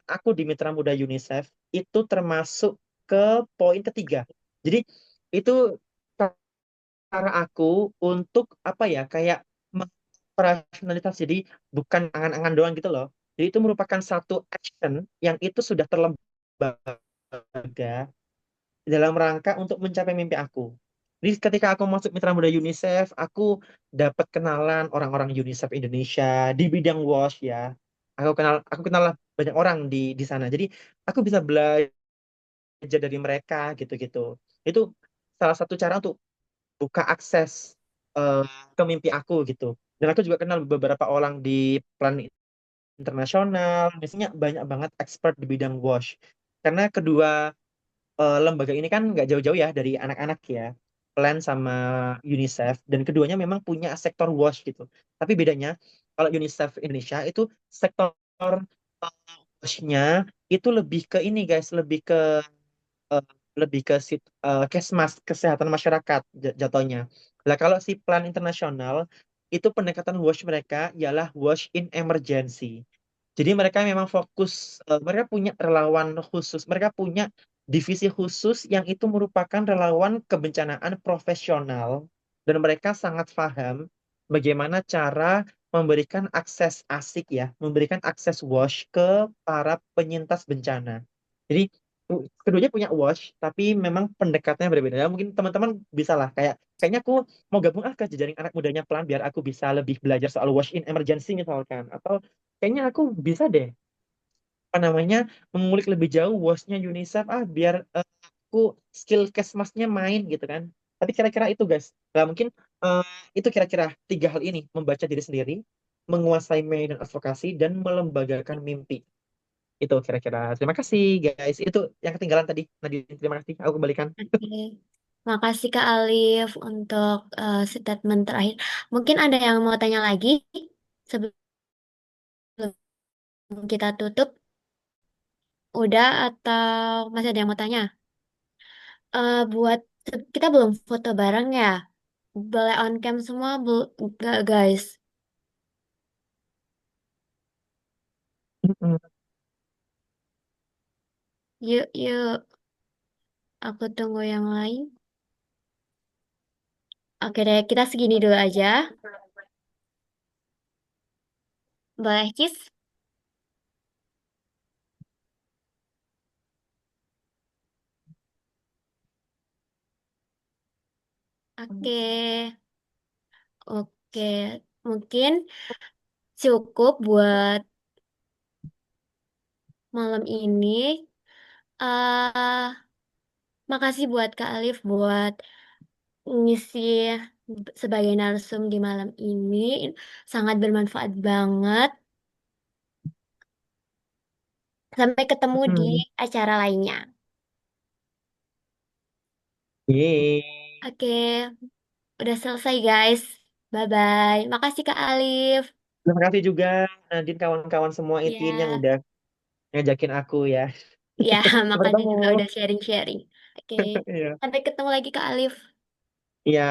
aku di Mitra Muda UNICEF itu termasuk ke poin ketiga. Jadi itu cara aku untuk apa ya, kayak operasionalitas. Jadi bukan angan-angan doang gitu loh. Jadi itu merupakan satu action yang itu sudah terlembaga dalam rangka untuk mencapai mimpi aku. Jadi ketika aku masuk Mitra Muda UNICEF, aku dapat kenalan orang-orang UNICEF Indonesia di bidang WOS ya. Aku kenal lah banyak orang di sana. Jadi aku bisa belajar dari mereka gitu-gitu. Itu salah satu cara untuk buka akses eh, ke mimpi aku gitu. Dan aku juga kenal beberapa orang di plan internasional, misalnya banyak banget expert di bidang WOS. Karena kedua lembaga ini kan nggak jauh-jauh ya dari anak-anak ya, Plan sama UNICEF, dan keduanya memang punya sektor WOS gitu. Tapi bedanya kalau UNICEF Indonesia itu sektor wash-nya itu lebih ke ini guys, eh, lebih ke kesmas kesehatan masyarakat jatuhnya. Lah kalau si plan internasional itu pendekatan wash mereka ialah wash in emergency. Jadi mereka memang fokus, mereka punya relawan khusus, mereka punya divisi khusus yang itu merupakan relawan kebencanaan profesional dan mereka sangat paham bagaimana cara memberikan akses asik ya, memberikan akses wash ke para penyintas bencana. Jadi keduanya punya wash, tapi memang pendekatannya berbeda. Ya, mungkin teman-teman bisa lah kayaknya aku mau gabung ke jejaring anak mudanya pelan biar aku bisa lebih belajar soal wash in emergency misalkan, atau kayaknya aku bisa deh apa namanya mengulik lebih jauh washnya UNICEF biar aku skill kesmasnya main gitu kan. Tapi kira-kira itu guys. Nah, mungkin eh, itu kira-kira tiga hal ini: membaca diri sendiri, menguasai medan advokasi, dan melembagakan mimpi. Itu kira-kira. Terima kasih guys. Itu yang ketinggalan tadi. Nadine, terima kasih. Aku kembalikan. Oke. Makasih Kak Alif untuk statement terakhir. Mungkin ada yang mau tanya lagi sebelum kita tutup? Udah atau masih ada yang mau tanya? Buat kita belum foto bareng ya? Boleh on cam semua, nggak guys? Mm-mm. Yuk, yuk. Aku tunggu yang lain. Oke deh, kita segini dulu aja. Boleh, Kis? Oke, oke. Mungkin cukup buat malam ini. eh Makasih buat Kak Alif buat ngisi sebagai narsum di malam ini. Sangat bermanfaat banget. Sampai ketemu di Mm-mm. acara lainnya. Yeay. Oke, udah selesai guys. Bye-bye. Makasih Kak Alif. Terima kasih juga Nadine, kawan-kawan semua itin yang Ya, udah ngajakin aku ya. ya, Sampai makasih ketemu. juga udah sharing-sharing. Oke, Iya. sampai ketemu lagi Kak Alif. Iya.